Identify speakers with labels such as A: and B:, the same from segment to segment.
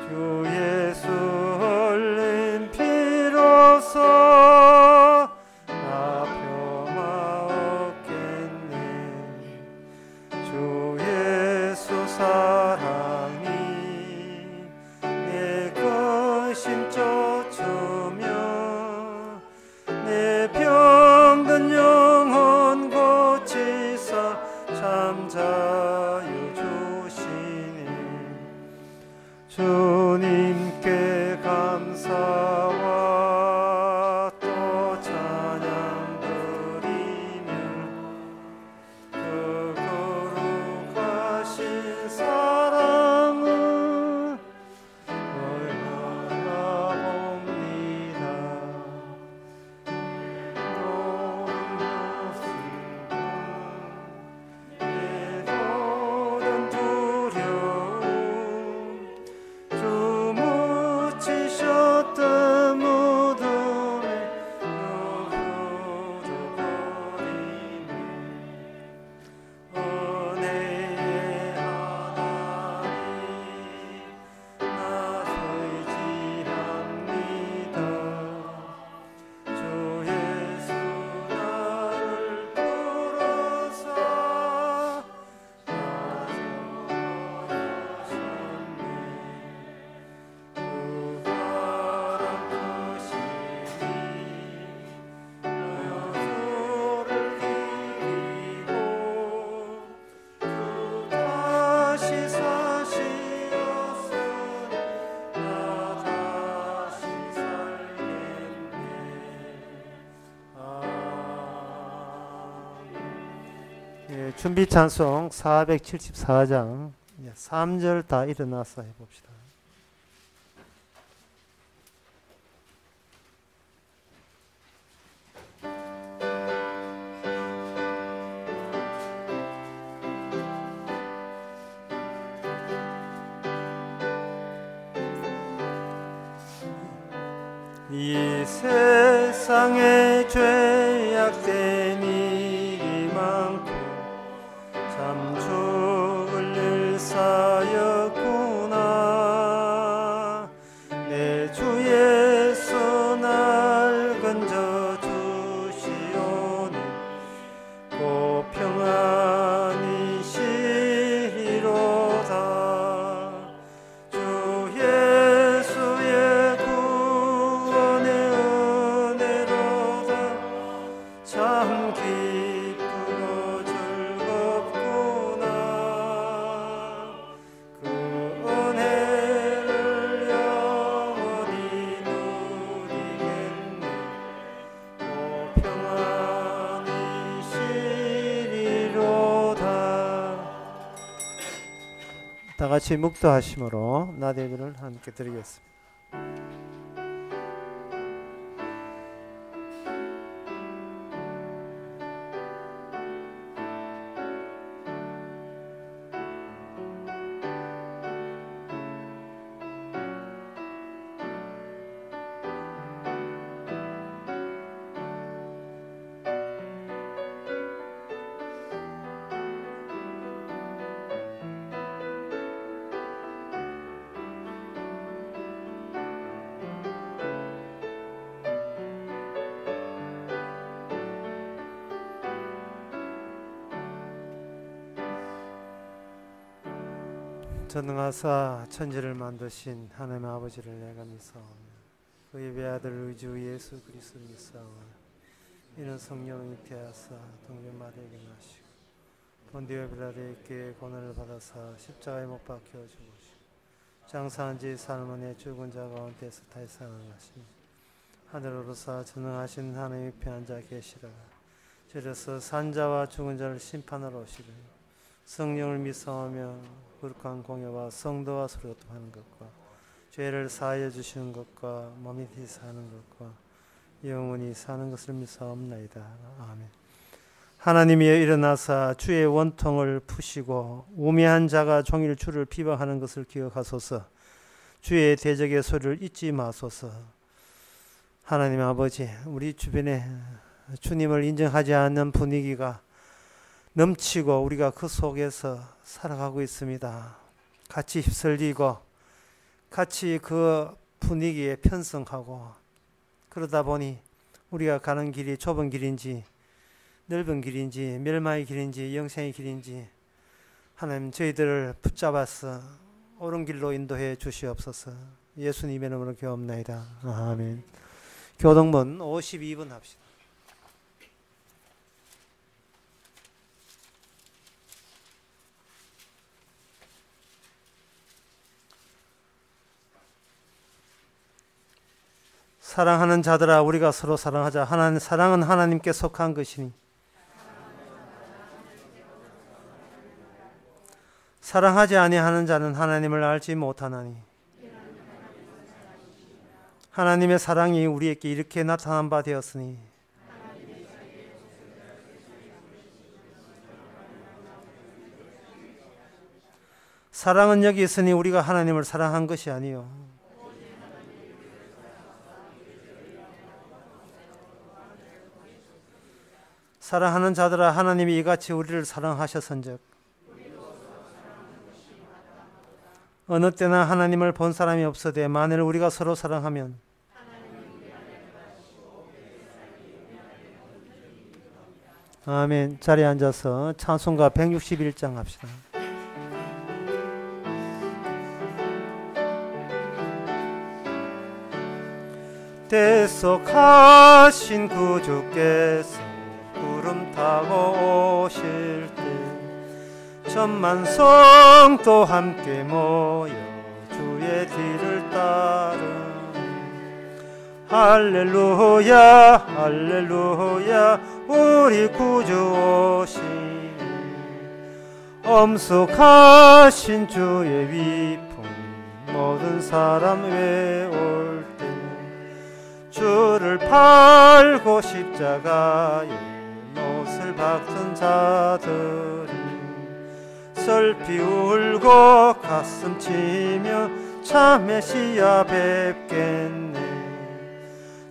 A: 주 예수 흘린 피로써 나 평화 얻겠네. 주 예수 사랑이 내 근심 쫓으며 내 병든 영혼 고치사 참 자유 주시니 주님께 감사와 또 찬양 드리며 그 거룩하신 사랑을 얼마나 봅니다. 내 모든 두려움 주 묻히셨던 무덤에 누구도 버리니 은혜의 하나님 나 의지합니다. 주 예수 나를 부르사 나 정하셨네. 그 바람 부시니 너를 기리고 주 다시 사시었으니 나 다시 살겠네. 준비 찬송 474장 3절 다 일어나서 해봅시다. 이 세상에 죄악된 일이 많고 참 죽을 일 쌓였구나. 내 주 예수 날 건져 주시오니 곧 평안히 쉬리로다. 주 예수의 구원의 은혜로다. 참 기쁘고 즐겁구나. 그 은혜를 영원히 누리겠네. 오 평안히 쉬리로다. 다 같이 묵도하심으로 나대기를 함께 드리겠습니다. 전능하사 천지를 만드신 하나님 아버지를 내가 믿사오며 그의 외아들 의주 예수 그리스도를 믿사오며 이는 성령을 잉태하사 동전 마리아에게 나시고 본디오 빌라도에게 고난을 받아사 십자가에 못 박혀 죽으시고 장사한 지 사흘만에 죽은 자 가운데서 다시 살아나시니 하늘로 오르사 전능하신 하나님의 옆에 앉아 계시라. 저래서 산자와 죽은 자를 심판하러 오시리니 성령을 믿사오며 거룩한 공예와 성도와 서로교통하는 것과 죄를 사하여 주시는 것과 몸이 사는 것과 영원히 사는 것을 믿사옵나이다. 아멘. 하나님이 일어나사 주의 원통을 푸시고 우매한 자가 종일 주를 비방하는 것을 기억하소서. 주의 대적의 소리를 잊지 마소서. 하나님 아버지, 우리 주변에 주님을 인정하지 않는 분위기가 넘치고 우리가 그 속에서 살아가고 있습니다. 같이 휩쓸리고 같이 그 분위기에 편성하고, 그러다 보니 우리가 가는 길이 좁은 길인지 넓은 길인지 멸망의 길인지 영생의 길인지 하나님 저희들을 붙잡아서 옳은 길로 인도해 주시옵소서. 예수님 이름으로 기도합나이다. 아멘. 교동문 52번 합시다. 사랑하는 자들아 우리가 서로 사랑하자. 사랑은 하나님께 속한 것이니 사랑하지 아니하는 자는 하나님을 알지 못하나니 하나님의 사랑이 우리에게 이렇게 나타난 바 되었으니 사랑은 여기 있으니 우리가 하나님을 사랑한 것이 아니요 사랑하는 자들아 하나님이 이같이 우리를 사랑하셨은즉 어느 때나 하나님을 본 사람이 없어되 만일 우리가 서로 사랑하면 아멘. 자리에 앉아서 찬송가 161장 합시다. 대속하신 구주께서 구름 타고 오실 때 천만 성도 함께 모여 주의 뒤를 따르 할렐루야 할렐루야 우리 구주 오시니 엄숙하신 주의 위풍 모든 사람 외올 때 주를 팔고 십자가에 못을 박던 자들이 슬피 울고 가슴 치며 참 메시아 뵙겠네.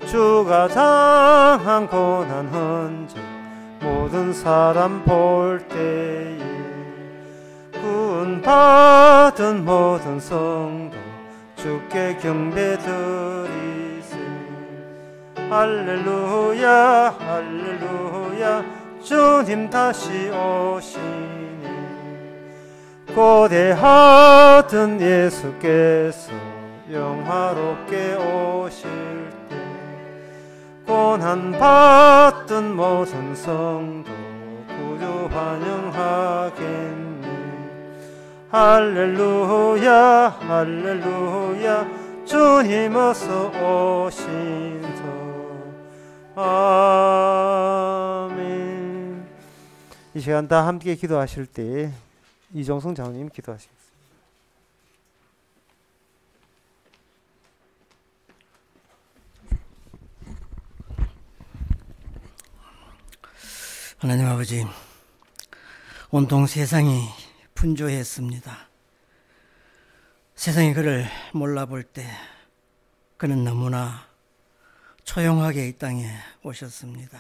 A: 주가 당한 고난 흔적 모든 사람 볼 때에 구원받은 모든 성도 주께 경배드리세. 할렐루야 할렐루야 주님 다시 오시니 고대하던 예수께서 영화롭게 오실 때 고난받던 모든 성도 구주 환영하겠네. 할렐루야 할렐루야 주님 어서 오신소. 아멘. 이 시간 다 함께 기도하실 때 이종성 장로님 기도하시겠습니다.
B: 하나님 아버지, 온통 세상이 분주했습니다. 세상이 그를 몰라볼 때 그는 너무나 초용하게 이 땅에 오셨습니다.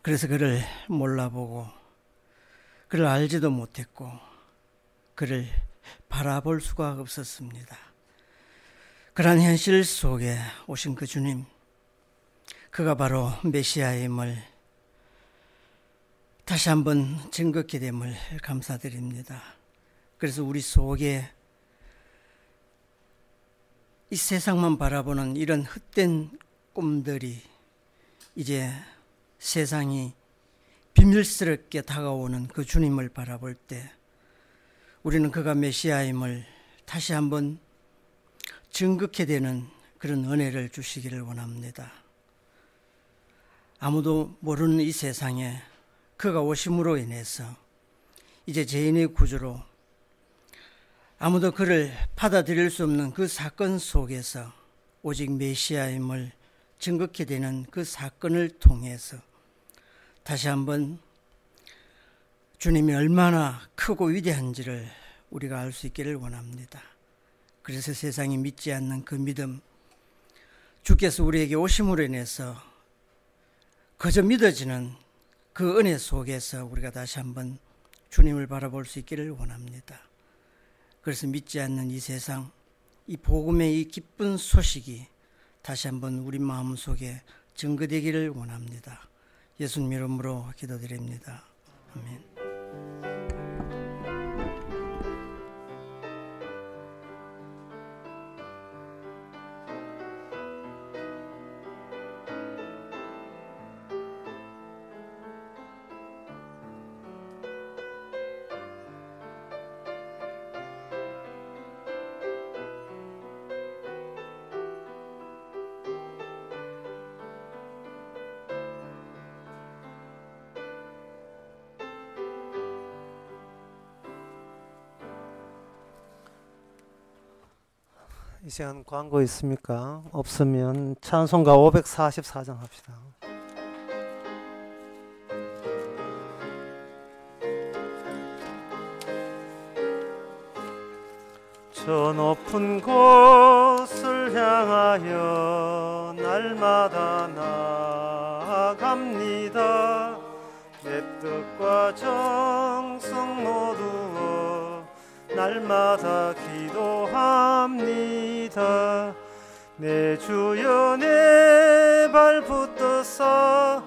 B: 그래서 그를 몰라보고 그를 알지도 못했고 그를 바라볼 수가 없었습니다. 그러한 현실 속에 오신 그 주님, 그가 바로 메시아임을 다시 한번 증거케 됨을 감사드립니다. 그래서 우리 속에 이 세상만 바라보는 이런 헛된 꿈들이 이제 세상이 비밀스럽게 다가오는 그 주님을 바라볼 때 우리는 그가 메시아임을 다시 한번 증거케 되는 그런 은혜를 주시기를 원합니다. 아무도 모르는 이 세상에 그가 오심으로 인해서 이제 죄인의 구주로 아무도 그를 받아들일 수 없는 그 사건 속에서 오직 메시아임을 증거케 되는 그 사건을 통해서 다시 한번 주님이 얼마나 크고 위대한지를 우리가 알 수 있기를 원합니다. 그래서 세상이 믿지 않는 그 믿음, 주께서 우리에게 오심으로 인해서 그저 믿어지는 그 은혜 속에서 우리가 다시 한번 주님을 바라볼 수 있기를 원합니다. 그래서 믿지 않는 이 세상, 이 복음의 이 기쁜 소식이 다시 한번 우리 마음속에 증거되기를 원합니다. 예수님 이름으로 기도드립니다. 아멘.
A: 이 시간 광고 있습니까? 없으면 찬송가 544장 합시다. 저 높은 곳을 향하여 날마다 나아갑니다. 내 뜻과 정성 모두어 날마다 기도합니다. 내 주여 내 발 붙드사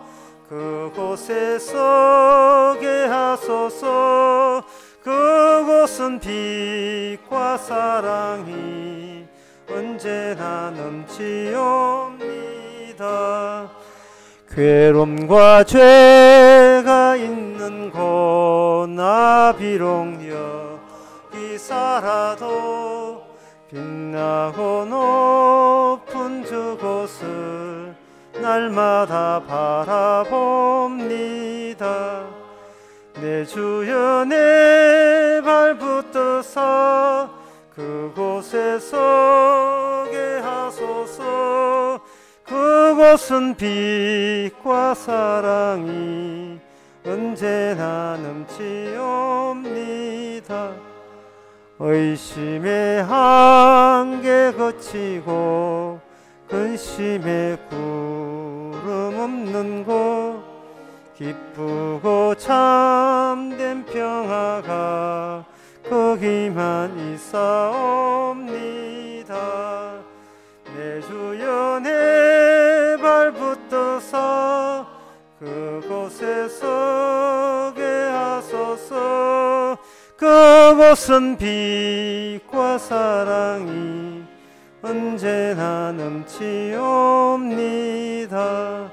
A: 그곳에 서게 하소서. 그곳은 빛과 사랑이 언제나 넘치옵니다. 괴로움과 죄가 있는 곳 나 비록 여기 살아도 빛나고 높은 저곳을 날마다 바라봅니다. 내 주여 내 발 붙드사 그곳에 서게 하소서. 그곳은 빛과 사랑이 언제나 넘치옵니다. 의심의 한계 거치고 근심의 구름 없는 곳 기쁘고 참된 평화가 거기만 있사옵니다. 내 주여 내 발 붙드사 그곳에 서게 하소서. 그곳은 빛과 사랑이 언제나 넘치옵니다.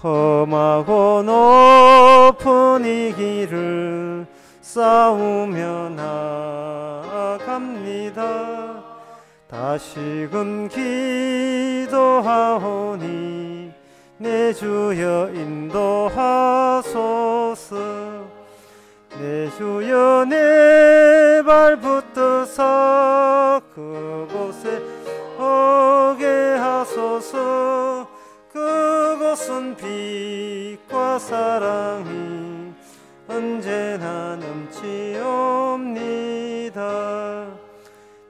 A: 험하고 높은 이 길을 싸우며 나아갑니다. 다시금 기도하오니 내 주여 인도하소서. 내 주여 내 발 붙드사 그곳에 오게 하소서. 그곳은 빛과 사랑이 언제나 넘치옵니다.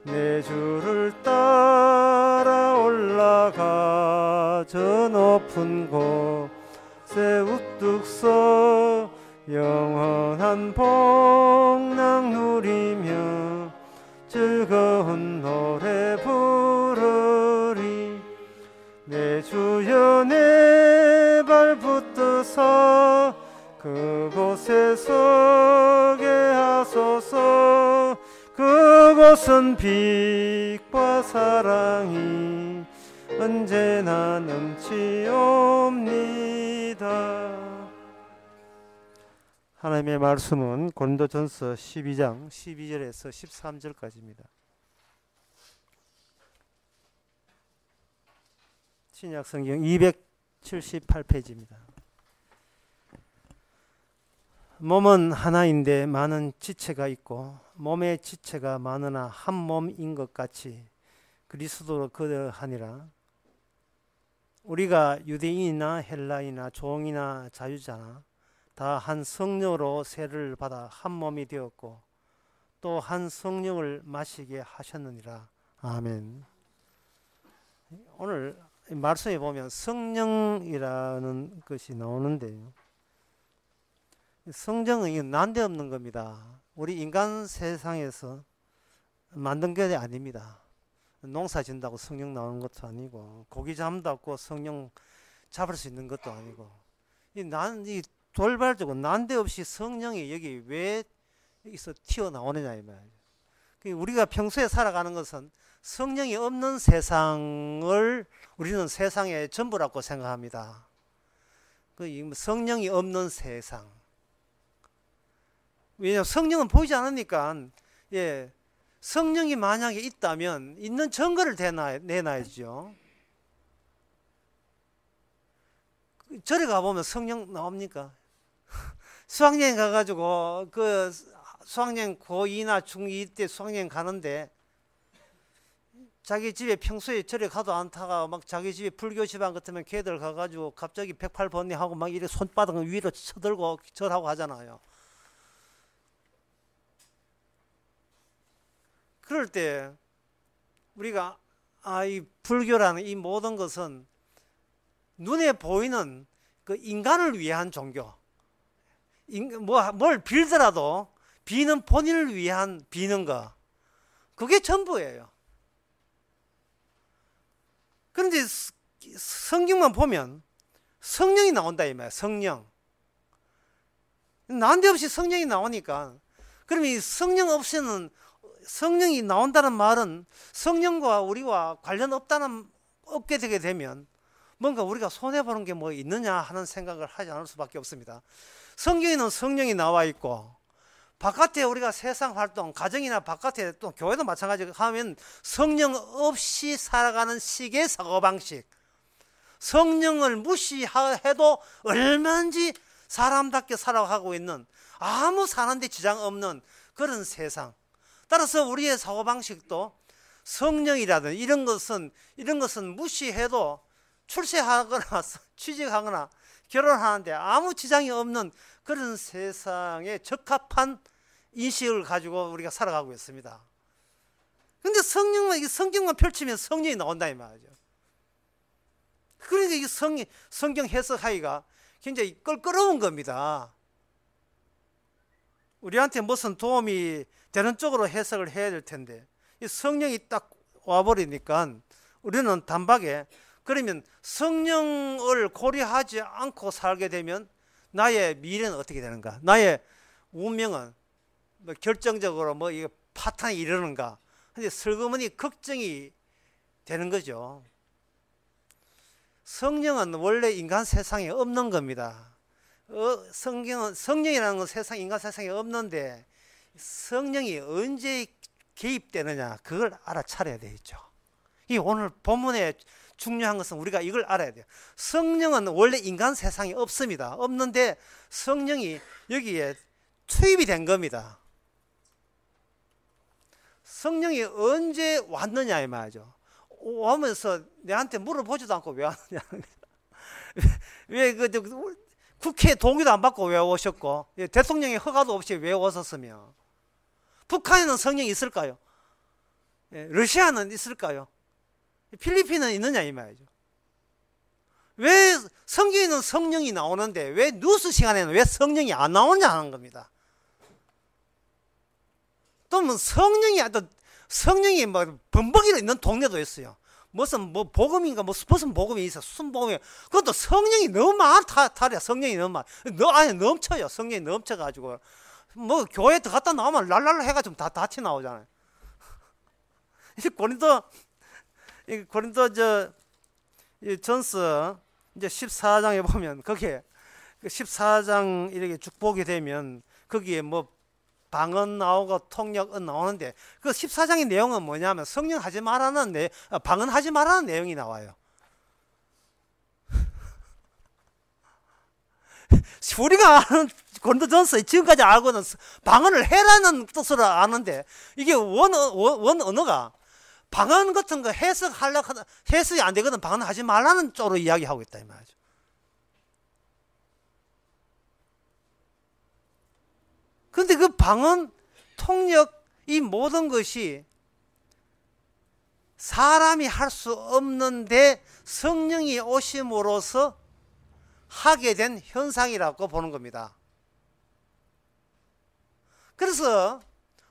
A: 내 주를 따라 올라가 저 높은 곳에 우뚝 서 영원한 복락 누리며 즐거운 노래 부르리. 내 주여 내 발 붙드사 그곳에 서게 하소서. 그곳은 빛과 사랑이 언제나 넘치옵니다. 하나님의 말씀은 고린도전서 12장 12절에서 13절까지입니다. 신약성경 278페이지입니다. 몸은 하나인데 많은 지체가 있고 몸의 지체가 많으나 한 몸인 것 같이 그리스도로 거하니라. 우리가 유대인이나 헬라이나 종이나 자유자나 다 한 성령으로 세를 받아 한 몸이 되었고 또 한 성령을 마시게 하셨느니라. 아멘. 오늘 말씀에 보면 성령이라는 것이 나오는데요. 성령은 난데없는 겁니다. 우리 인간 세상에서 만든 게 아닙니다. 농사 진다고 성령 나오는 것도 아니고, 고기 잡는다고 성령 잡을 수 있는 것도 아니고, 이 돌발적으로 난데없이 성령이 여기 왜 여기서 튀어나오느냐 이 말이에요. 우리가 평소에 살아가는 것은 성령이 없는 세상을 우리는 세상의 전부라고 생각합니다. 성령이 없는 세상. 왜냐하면 성령은 보이지 않으니까, 예, 성령이 만약에 있다면 있는 증거를 내놔야죠. 절에 가보면 성령 나옵니까? 수학여행 가가지고 수학여행 고2나 중2 때 수학여행 가는데 자기 집에 평소에 절에 가도 않다가 막 자기 집에 불교 집안 같으면 걔들 가가지고 갑자기 108번이 하고 막 이렇게 손바닥 위로 쳐들고 절하고 하잖아요. 그럴 때 우리가 이 불교라는 이 모든 것은 눈에 보이는 그 인간을 위한 종교, 뭘 빌더라도 비는 본인을 위한 비는 거, 그게 전부예요. 그런데 성경만 보면 성령이 나온다 이 말이에요. 성령. 난데없이 성령이 나오니까, 그럼 이 성령 없이는, 성령이 나온다는 말은 성령과 우리와 관련 없게 되게 되면 뭔가 우리가 손해보는 게 뭐 있느냐 하는 생각을 하지 않을 수밖에 없습니다. 성경에는 성령이 나와 있고, 바깥에 우리가 세상 활동, 가정이나 바깥에 또 교회도 마찬가지로 하면 성령 없이 살아가는 식의 사고방식, 성령을 무시해도 얼마든지 사람답게 살아가고 있는, 아무 사는데 지장 없는 그런 세상. 따라서 우리의 사고방식도 성령이라든 이런 것은 무시해도 출세하거나 취직하거나 결혼하는데 아무 지장이 없는 그런 세상에 적합한 인식을 가지고 우리가 살아가고 있습니다. 근데 성경만 펼치면 성령이 나온다 이 말이죠. 그러니까 이 성경 해석하기가 굉장히 껄끄러운 겁니다. 우리한테 무슨 도움이 되는 쪽으로 해석을 해야 될 텐데, 이 성령이 딱 와버리니까 우리는 단박에, 그러면 성령을 고려하지 않고 살게 되면 나의 미래는 어떻게 되는가? 나의 운명은 뭐 결정적으로 뭐 이게 파탄이 이르는가? 근데 슬그머니 걱정이 되는 거죠. 성령은 원래 인간 세상에 없는 겁니다. 성령이라는 건 인간 세상에 없는데, 성령이 언제 개입되느냐, 그걸 알아차려야 되겠죠. 이 오늘 본문에 중요한 것은 우리가 이걸 알아야 돼요. 성령은 원래 인간 세상에 없습니다. 없는데 성령이 여기에 투입이 된 겁니다. 성령이 언제 왔느냐 이 말이죠. 오면서 내한테 물어보지도 않고 왜 왔느냐. 왜 국회 동의도 안 받고 왜 오셨고, 대통령의 허가도 없이 왜 오셨으며, 북한에는 성령이 있을까요? 러시아는 있을까요? 필리핀은 있느냐 이 말이죠. 왜 성경에는 성령이 나오는데 왜 뉴스 시간에는 왜 성령이 안 나오냐 하는 겁니다. 또 뭐 성령이 뭐 범벅이로 있는 동네도 있어요. 무슨 뭐 복음인가 무슨 복음이 있어, 무슨 복음이, 그것도 성령이 너무 많다. 성령이 너무 안에 넘쳐요. 성령이 넘쳐가지고 뭐 교회 들어갔다 나오면 랄랄라 해가지고 다 같이 나오잖아요. 고린도 전서 이제 14장에 보면, 거기에 14장 이렇게 쭉 보게 되면 거기에 뭐 방언 나오고 통역은 나오는데, 그 14장의 내용은 뭐냐면 방언하지 말라는 내용이 나와요. 우리가 아는 고린도전서 지금까지 알고는 방언을 해라는 뜻으로 아는데, 이게 원 언어가 방언 같은 거 해석이 안 되거든. 방언하지 말라는 쪽으로 이야기하고 있다 이 말이죠. 그런데 그 방언, 통역, 이 모든 것이 사람이 할 수 없는데 성령이 오심으로써 하게 된 현상이라고 보는 겁니다. 그래서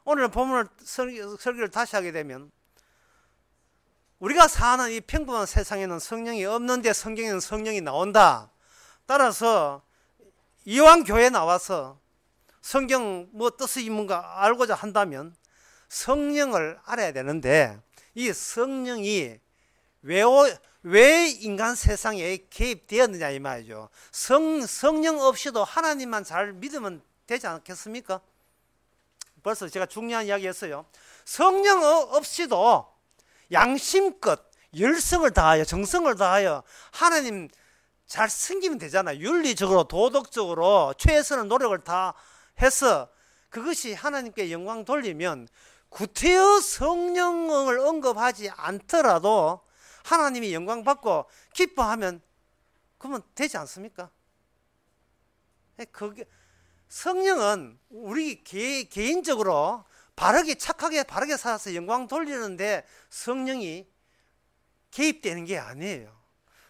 A: 오늘 본문을 설교를 다시 하게 되면, 우리가 사는 이 평범한 세상에는 성령이 없는데 성경에는 성령이 나온다. 따라서 이왕 교회 나와서 성경 뭐 뜻이 뭔가 알고자 한다면 성령을 알아야 되는데, 이 성령이 왜 인간 세상에 개입되었느냐 이 말이죠. 성령 없이도 하나님만 잘 믿으면 되지 않겠습니까? 벌써 제가 중요한 이야기 했어요. 성령 없이도 양심껏 열성을 다하여 정성을 다하여 하나님 잘 섬기면 되잖아요. 윤리적으로 도덕적으로 최선의 노력을 다 해서 그것이 하나님께 영광 돌리면 구태여 성령을 언급하지 않더라도 하나님이 영광 받고 기뻐하면 그러면 되지 않습니까? 그게 성령은 우리 개인적으로 바르게 착하게 바르게 살아서 영광 돌리는데 성령이 개입되는 게 아니에요.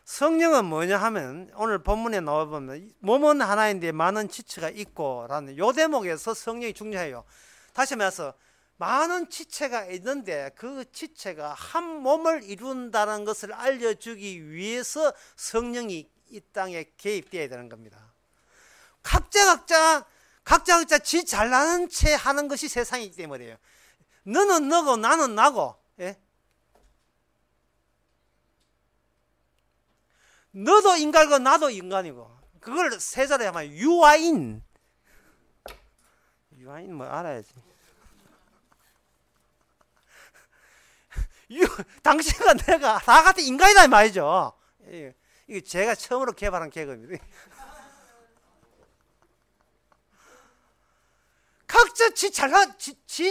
A: 성령은 뭐냐 하면 오늘 본문에 나와보면 몸은 하나인데 많은 지체가 있고 라는 요 대목에서 성령이 중요해요. 다시 말해서 많은 지체가 있는데 그 지체가 한 몸을 이룬다는 것을 알려주기 위해서 성령이 이 땅에 개입되어야 되는 겁니다. 각자 지 잘나는 채 하는 것이 세상이기 때문이에요. 너는 너고 나는 나고, 예? 너도 인간이고 나도 인간이고, 그걸 세 자리에 하면 유아인 뭐 알아야지. 당신과 내가 다 같은 인간이다 이 말이죠. 이게 제가 처음으로 개발한 개그입니다. 각자 지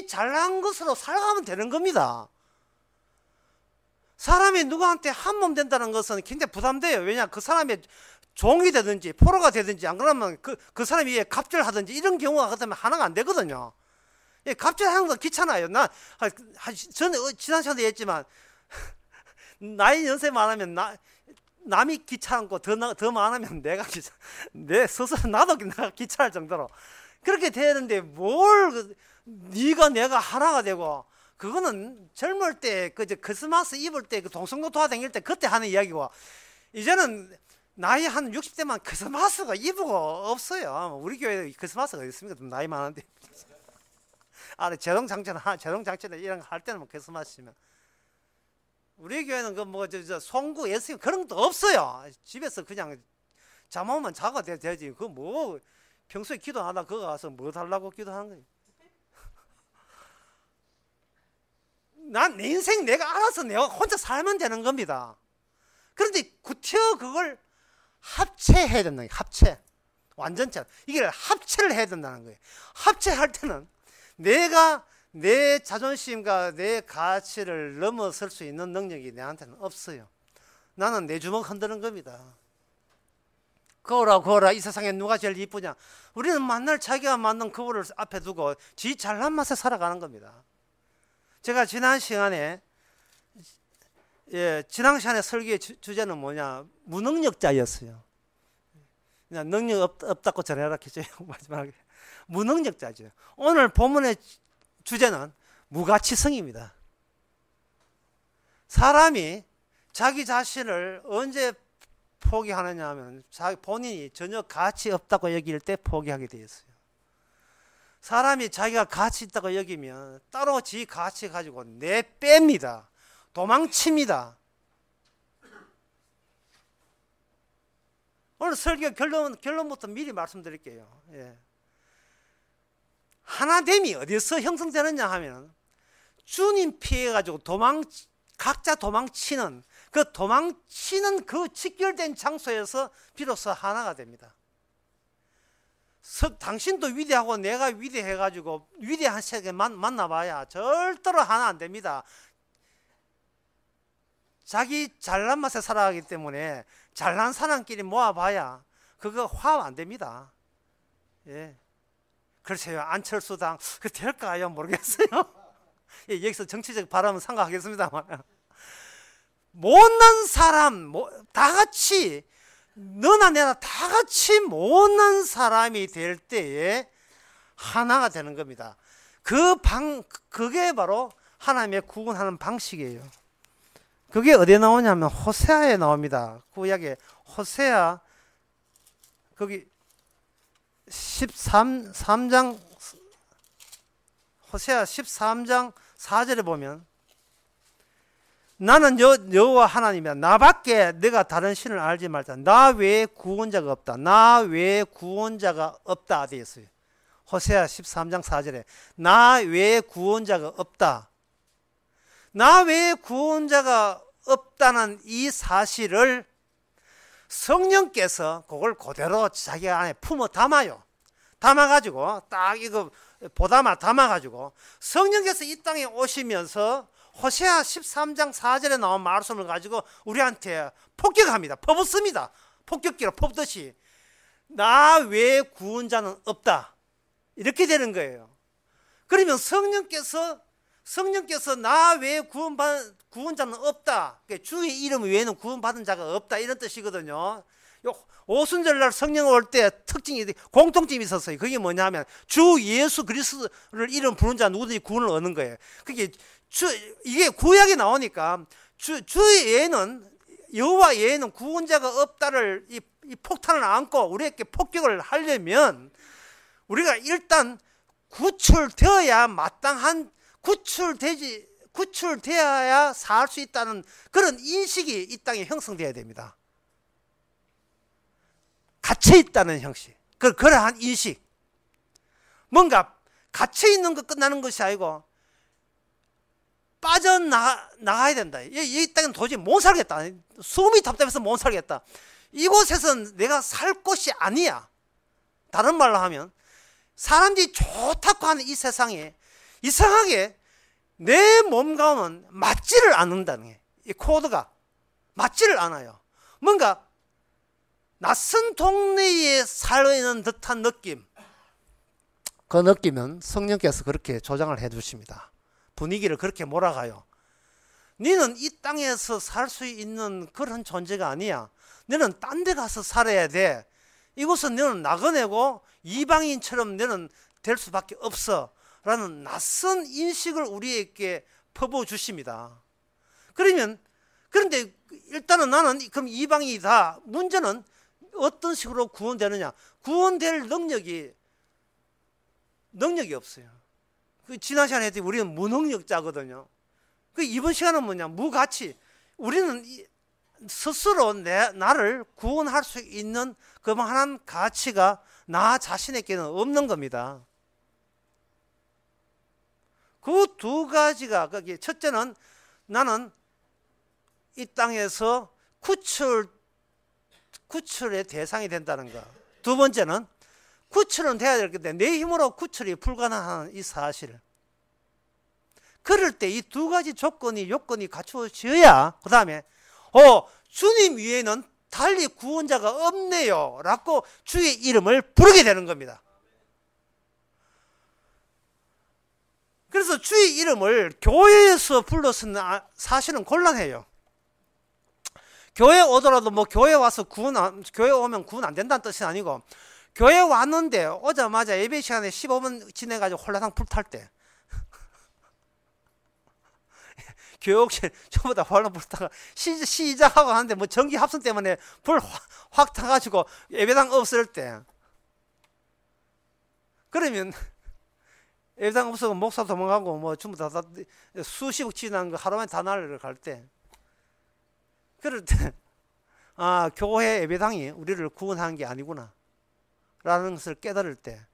A: 잘난 것으로 살아가면 되는 겁니다. 사람이 누구한테 한 몸 된다는 것은 굉장히 부담돼요. 왜냐, 그 사람의 종이 되든지 포로가 되든지 안 그러면 그 사람이 위에 갑질하든지 이런 경우가 그다음에 하나가 안 되거든요. 예, 갑질하는 건 귀찮아요. 저는 지난 시간에 했지만 나이 연세 많으면 남이 귀찮고 더 많으면 내가 내 스스로 나도 내가 귀찮을 정도로 그렇게 되는데 네가 내가 하나가 되고, 그거는 젊을 때 크리스마스 입을 때 동성도 돌아다닐 때 그때 하는 이야기고, 이제는 나이 한 60대만 크리스마스가 이브가 없어요. 우리 교회에 크리스마스가 있습니까? 좀 나이 많은데. 재롱장치나 이런 거 할 때는 뭐 크리스마스면. 우리 교회는 송구 예수 그런 것도 없어요. 집에서 그냥 잠오면 자고 되지. 평소에 기도하다 그거 가서 뭐 달라고 기도하는 거예요. 난 내 인생 내가 알아서 내가 혼자 살면 되는 겁니다. 그런데 구태여 그걸 합체해야 된다는 거예요. 합체. 완전체. 이게 합체를 해야 된다는 거예요. 합체할 때는 내가 내 자존심과 내 가치를 넘어설 수 있는 능력이 내한테는 없어요. 나는 내 주먹 흔드는 겁니다. 거울아 이 세상에 누가 제일 이쁘냐? 우리는 만날 자기가 만든 거울을 앞에 두고 지 잘난 맛에 살아가는 겁니다. 제가 지난 시간에 설교의 주제는 뭐냐? 무능력자였어요. 그냥 능력 없다고 전해라 했죠. 마지막에 무능력자죠. 오늘 본문의 주제는 무가치성입니다. 사람이 자기 자신을 언제 포기하느냐 하면 본인이 전혀 가치 없다고 여길 때 포기하게 되어 있어요. 사람이 자기가 가치 있다고 여기면 따로 지 가치 가지고 내뺍니다. 도망칩니다. 오늘 설교 결론부터 미리 말씀드릴게요. 하나됨이 어디서 형성되느냐 하면 주님 피해가지고 각자 도망치는 그 직결된 장소에서 비로소 하나가 됩니다. 당신도 위대하고 내가 위대해가지고 위대한 세계 만나봐야 절대로 하나 안 됩니다. 자기 잘난 맛에 살아가기 때문에 잘난 사람끼리 모아봐야 그거 화합 안 됩니다. 글쎄요, 안철수당 그 될까요? 모르겠어요. 여기서 정치적 발언은 삼가하겠습니다만, 못난 사람 다 같이 너나 내나 다 같이 못난 사람이 될 때에 하나가 되는 겁니다. 그게 바로 하나님의 구원하는 방식이에요. 그게 어디에 나오냐면 호세아에 나옵니다. 구약에 호세아 거기 13장 호세아 13장 4절에 보면 나는 여호와 하나님이야. 나밖에 내가 다른 신을 알지 말자. 나 외에 구원자가 없다. 나 외에 구원자가 없다 되어 있어요. 호세아 13장 4절에 나 외에 구원자가 없다. 나 외에 구원자가 없다는 이 사실을 성령께서 그걸 그대로 자기 안에 품어 담아요. 담아가지고 딱 이거 보담아 담아가지고 성령께서 이 땅에 오시면서 호세아 13장 4절에 나온 말씀을 가지고 우리한테 폭격합니다. 퍼붓습니다. 폭격기로 퍼붓듯이 나 외에 구원자는 없다. 이렇게 되는 거예요. 그러면 성령께서 나 외에 구원자는 없다. 주의 이름 외에는 구원받은 자가 없다. 이런 뜻이거든요. 오순절날 성령 올 때 특징이 공통점이 있었어요. 그게 뭐냐면 주 예수 그리스도를 이름 부른 자 누구든지 구원을 얻는 거예요. 그게 이게 구약에 나오니까 주 외에는 여호와 외에는 구원자가 없다를 이 폭탄을 안고 우리에게 폭격을 하려면 우리가 일단 구출되어야 마땅한 구출되어야 살 수 있다는 그런 인식이 이 땅에 형성되어야 됩니다. 갇혀 있다는 형식, 그러한 인식. 뭔가 갇혀 있는 거 끝나는 것이 아니고 빠져나가야 된다. 이 땅은 도저히 못 살겠다. 숨이 답답해서 못 살겠다. 이곳에서는 내가 살 곳이 아니야. 다른 말로 하면 사람들이 좋다고 하는 이 세상에 이상하게 내 몸과는 맞지를 않는다는 게, 이 코드가 맞지를 않아요. 뭔가 낯선 동네에 살아있는 듯한 느낌, 그 느낌은 성령께서 그렇게 조장을 해 주십니다. 분위기를 그렇게 몰아가요. 너는 이 땅에서 살 수 있는 그런 존재가 아니야. 너는 딴 데 가서 살아야 돼. 이곳은 너는 나그네고 이방인처럼 너는 될 수밖에 없어 라는 낯선 인식을 우리에게 퍼부어 주십니다. 그런데 일단은 나는 그럼 이방인이다. 문제는 어떤 식으로 구원되느냐. 구원될 능력이 없어요. 지난 시간에 했더니 우리는 무능력자거든요. 이번 시간은 뭐냐, 무가치. 우리는 스스로 나를 구원할 수 있는 그만한 가치가 나 자신에게는 없는 겁니다. 그 두 가지가, 첫째는 나는 이 땅에서 구출의 대상이 된다는 것. 두 번째는 구출은 돼야 될 건데 내 힘으로 구출이 불가능한 이 사실. 그럴 때 이 두 가지 요건이 갖추어져야 그 다음에 주님 위에는 달리 구원자가 없네요 라고 주의 이름을 부르게 되는 겁니다. 그래서 주의 이름을 교회에서 불러서는 사실은 곤란해요. 교회 오더라도 교회 와서 교회 오면 구원 안 된다는 뜻이 아니고, 교회 왔는데 오자마자 예배 시간에 15분 지내가지고 홀라당 불탈 때 교회 혹시 저보다 홀라당 불타가 시작하고 하는데 전기 합선 때문에 불 확 타가지고 예배당 없을 때, 그러면 예배당 없어서 목사 도망가고 전부 다 수십억 지난 거 하루만에 다 날아갈 때, 그럴 때 교회 예배당이 우리를 구원하는 게 아니구나 라는 것을 깨달을 때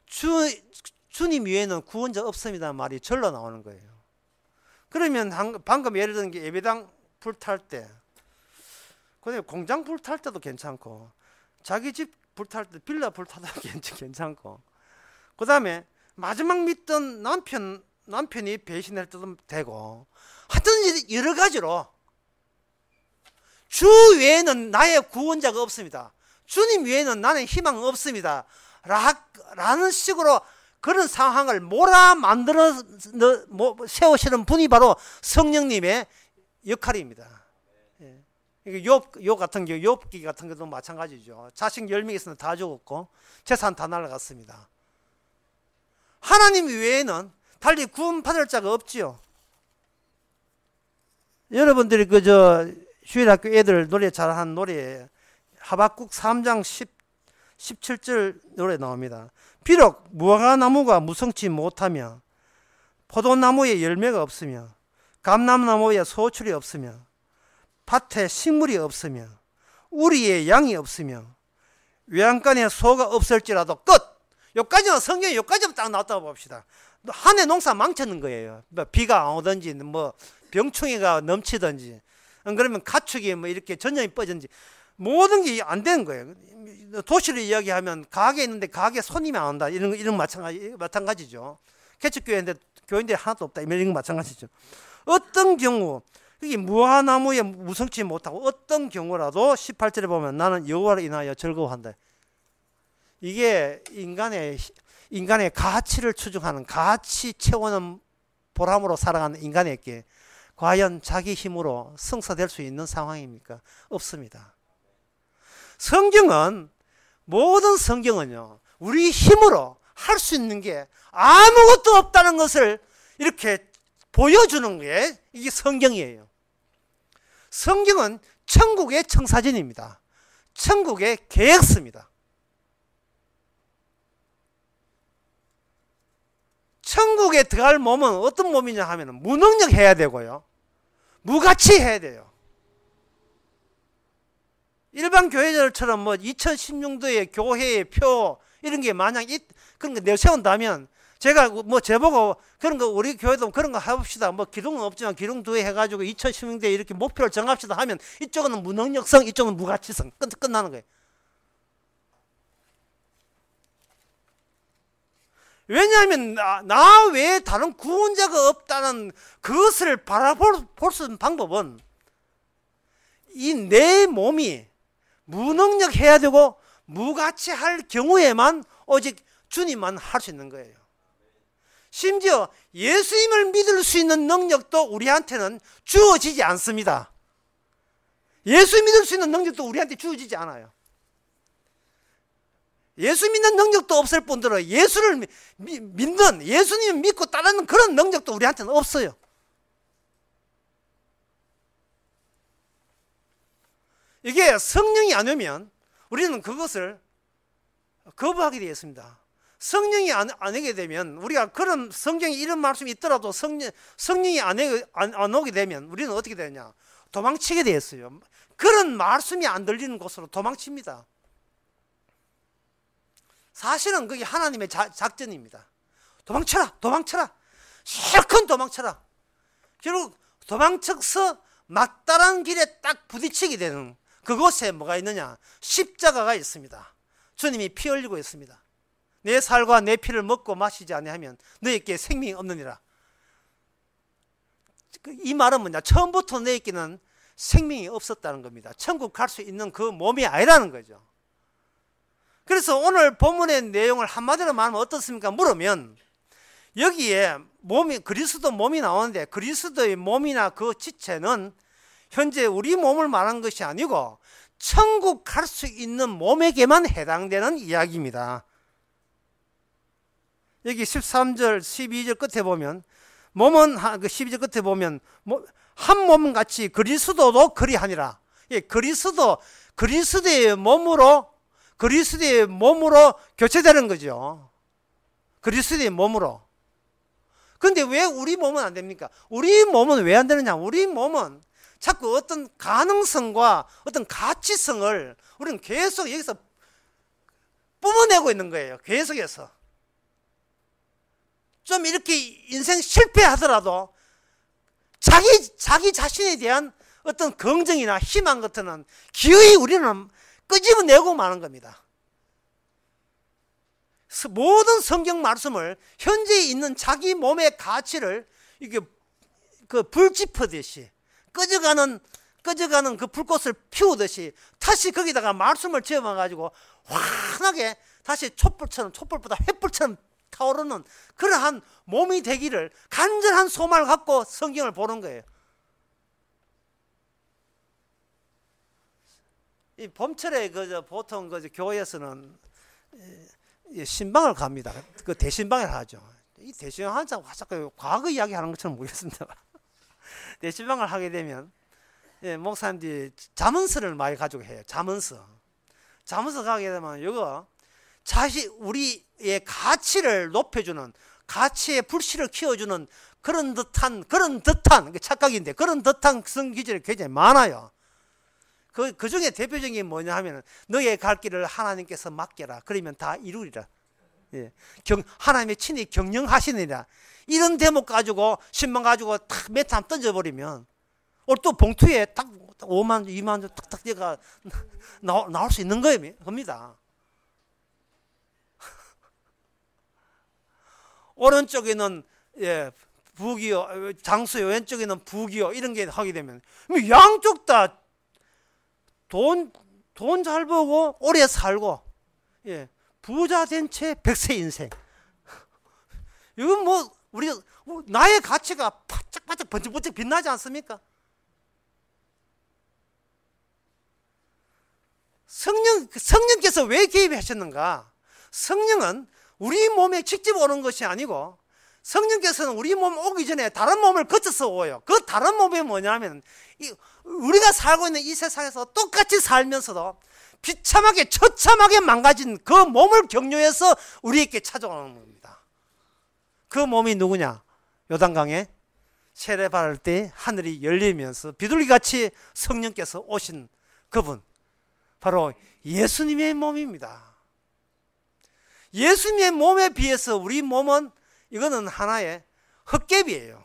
A: 주님 위에는 구원자 없습니다 말이 절로 나오는 거예요. 그러면 방금 예를 든 게 예배당 불탈 때, 그다음에 공장 불탈 때도 괜찮고 자기 집 불탈 때 빌라 불타도 괜찮고, 그 다음에 마지막 믿던 남편이 배신할 때도 되고, 하여튼 여러 가지로 주 외에는 나의 구원자가 없습니다. 주님 외에는 나는 희망 없습니다. 라는 식으로 그런 상황을 만들어 세우시는 분이 바로 성령님의 역할입니다. 욥 같은 경우, 욥기 같은 것도 마찬가지죠. 자식 10명 있으면 다 죽었고 재산 다 날아갔습니다. 하나님 외에는 달리 구원받을 자가 없지요. 여러분들이 그저 휴일학교 애들 노래 잘하는 노래 하박국 3장 17절 노래 나옵니다. 비록 무화과나무가 무성치 못하며 포도나무에 열매가 없으며 감람나무에 소출이 없으며 밭에 식물이 없으며 우리의 양이 없으며 외양간에 소가 없을지라도 끝! 여기까지는 성경에 여기까지만 딱 나왔다고 봅시다. 한 해 농사 망쳤는 거예요. 비가 안 오든지 뭐 병충해가 넘치든지 그러면 가축이 뭐 이렇게 전염이 뻗든지 모든 게 안 되는 거예요. 도시를 이야기하면 가게 있는데 가게 손님이 안 온다. 이런 마찬가지죠. 개척교회인데 교인들이 하나도 없다. 이런 거 마찬가지죠. 어떤 경우 이게 무화나무에 무성치 못하고 어떤 경우라도 18절에 보면 나는 여호와를 인하여 즐거워한다. 이게 인간의 가치를 추정하는 가치 채우는 보람으로 살아가는 인간에게 과연 자기 힘으로 성사될 수 있는 상황입니까? 없습니다. 성경은 모든 성경은요 우리 힘으로 할 수 있는 게 아무것도 없다는 것을 이렇게 보여주는 게 이게 성경이에요. 성경은 천국의 청사진입니다. 천국의 계획서입니다. 천국에 들어갈 몸은 어떤 몸이냐 하면 무능력해야 되고요. 무가치해야 돼요. 일반 교회들처럼 뭐 2016년도에 교회의 표 이런 게 만약 그런 거 내세운다면 제가 뭐 제보고 그런 거 우리 교회도 그런 거 해봅시다. 뭐 기둥은 없지만 기둥 두개 해가지고 2016년도에 이렇게 목표를 정합시다 하면 이쪽은 무능력성, 이쪽은 무가치성 끝나는 거예요. 왜냐하면 나 외에 다른 구원자가 없다는 그것을 바라볼 수 있는 방법은 이 내 몸이 무능력해야 되고 무가치할 경우에만 오직 주님만 할 수 있는 거예요. 심지어 예수님을 믿을 수 있는 능력도 우리한테는 주어지지 않습니다. 예수 믿을 수 있는 능력도 우리한테 주어지지 않아요. 예수 믿는 능력도 없을 뿐더러 예수를 믿는 예수님을 믿고 따르는 그런 능력도 우리한테는 없어요. 이게 성령이 안 오면 우리는 그것을 거부하게 되어 있습니다. 성령이 안 오게 되면 우리가 그런 성경에 이런 말씀이 있더라도 성령이 안 오게 되면 우리는 어떻게 되냐? 도망치게 되어 있어요. 그런 말씀이 안 들리는 곳으로 도망칩니다. 사실은 그게 하나님의 작전입니다. 도망쳐라, 도망쳐라, 실컷 도망쳐라. 결국 도망쳐서 막다른 길에 딱 부딪히게 되는 그곳에 뭐가 있느냐? 십자가가 있습니다. 주님이 피 흘리고 있습니다. 내 살과 내 피를 먹고 마시지 아니하면 너에게 생명이 없느니라. 이 말은 뭐냐? 처음부터 너에게는 생명이 없었다는 겁니다. 천국 갈 수 있는 그 몸이 아니라는 거죠. 그래서 오늘 본문의 내용을 한마디로 말하면 어떻습니까? 물으면 여기에 그리스도 몸이 나오는데 그리스도의 몸이나 그 지체는 현재 우리 몸을 말하는 것이 아니고 천국 갈 수 있는 몸에게만 해당되는 이야기입니다. 여기 13절, 12절 끝에 보면 몸은 12절 끝에 보면 한 몸 같이 그리스도도 그리하니라. 예, 그리스도의 몸으로 교체되는 거죠. 그리스도의 몸으로. 그런데 왜 우리 몸은 안 됩니까? 우리 몸은 왜 안 되느냐? 우리 몸은 자꾸 어떤 가능성과 어떤 가치성을 우리는 계속 여기서 뿜어내고 있는 거예요. 계속해서. 좀 이렇게 인생 실패하더라도 자기 자신에 대한 어떤 긍정이나 희망 같은 기어이 우리는 끄집어내고 마는 겁니다. 모든 성경 말씀을 현재 있는 자기 몸의 가치를 이게 그 불 지프듯이 꺼져가는 그 불꽃을 피우듯이 다시 거기다가 말씀을 집어가지고 환하게 다시 촛불보다 횃불처럼 타오르는 그러한 몸이 되기를 간절한 소망을 갖고 성경을 보는 거예요. 이 봄철에 보통 교회에서는 신방을 갑니다. 그 대신방을 하죠. 이 대신방 한참 과거 이야기 하는 것처럼 모르겠습니다. 내시방을 하게 되면 목사님들이 잠언서를 많이 가지고 해요. 잠언서 가게 되면 이거 우리의 가치를 높여주는, 가치의 불씨를 키워주는 그런 듯한 착각인데, 그런 듯한 성기절이 굉장히 많아요. 그 중에 대표적인 게 뭐냐 하면, 너의 갈 길을 하나님께서 맡겨라. 그러면 다 이루리라. 하나님의 친히 경영하시느니라. 이런 대목 가지고, 10만 가지고 탁 멘트 한번 던져버리면, 또 봉투에 딱 5만, 2만 탁탁 얘가 나올 수 있는 겁니다. 오른쪽에는 부기요, 장수요, 왼쪽에는 부기요, 이런 게 하게 되면 양쪽 다 돈 잘 벌고 오래 살고, 부자 된 채 100세 인생. 이건 뭐 나의 가치가 바짝바짝 번쩍번쩍 빛나지 않습니까? 성령께서 왜 개입하셨는가? 성령은 우리 몸에 직접 오는 것이 아니고, 성령께서는 우리 몸 오기 전에 다른 몸을 거쳐서 오요. 그 다른 몸이 뭐냐면, 우리가 살고 있는 이 세상에서 똑같이 살면서도 비참하게 처참하게 망가진 그 몸을 격려해서 우리에게 찾아오는 겁니다. 그 몸이 누구냐? 요단강에 세례받을 때 하늘이 열리면서 비둘기같이 성령께서 오신 그분, 바로 예수님의 몸입니다. 예수님의 몸에 비해서 우리 몸은, 이거는 하나의 헛개비예요.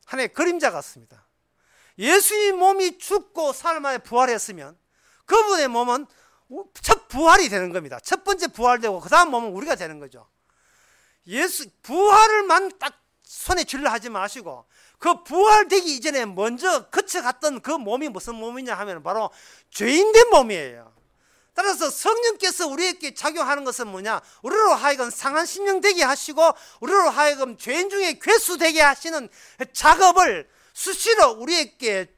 A: 하나의 그림자 같습니다. 예수님 몸이 죽고 사흘 만에 부활했으면 그분의 몸은 첫 부활이 되는 겁니다. 첫 번째 부활되고 그 다음 몸은 우리가 되는 거죠. 부활을만 딱 손에 쥐려 하지 마시고, 그 부활되기 이전에 먼저 거쳐갔던 그 몸이 무슨 몸이냐 하면 바로 죄인된 몸이에요. 따라서 성령께서 우리에게 작용하는 것은 뭐냐? 우리로 하여금 상한 심령 되게 하시고, 우리로 하여금 죄인 중에 괴수 되게 하시는 작업을 수시로 우리에게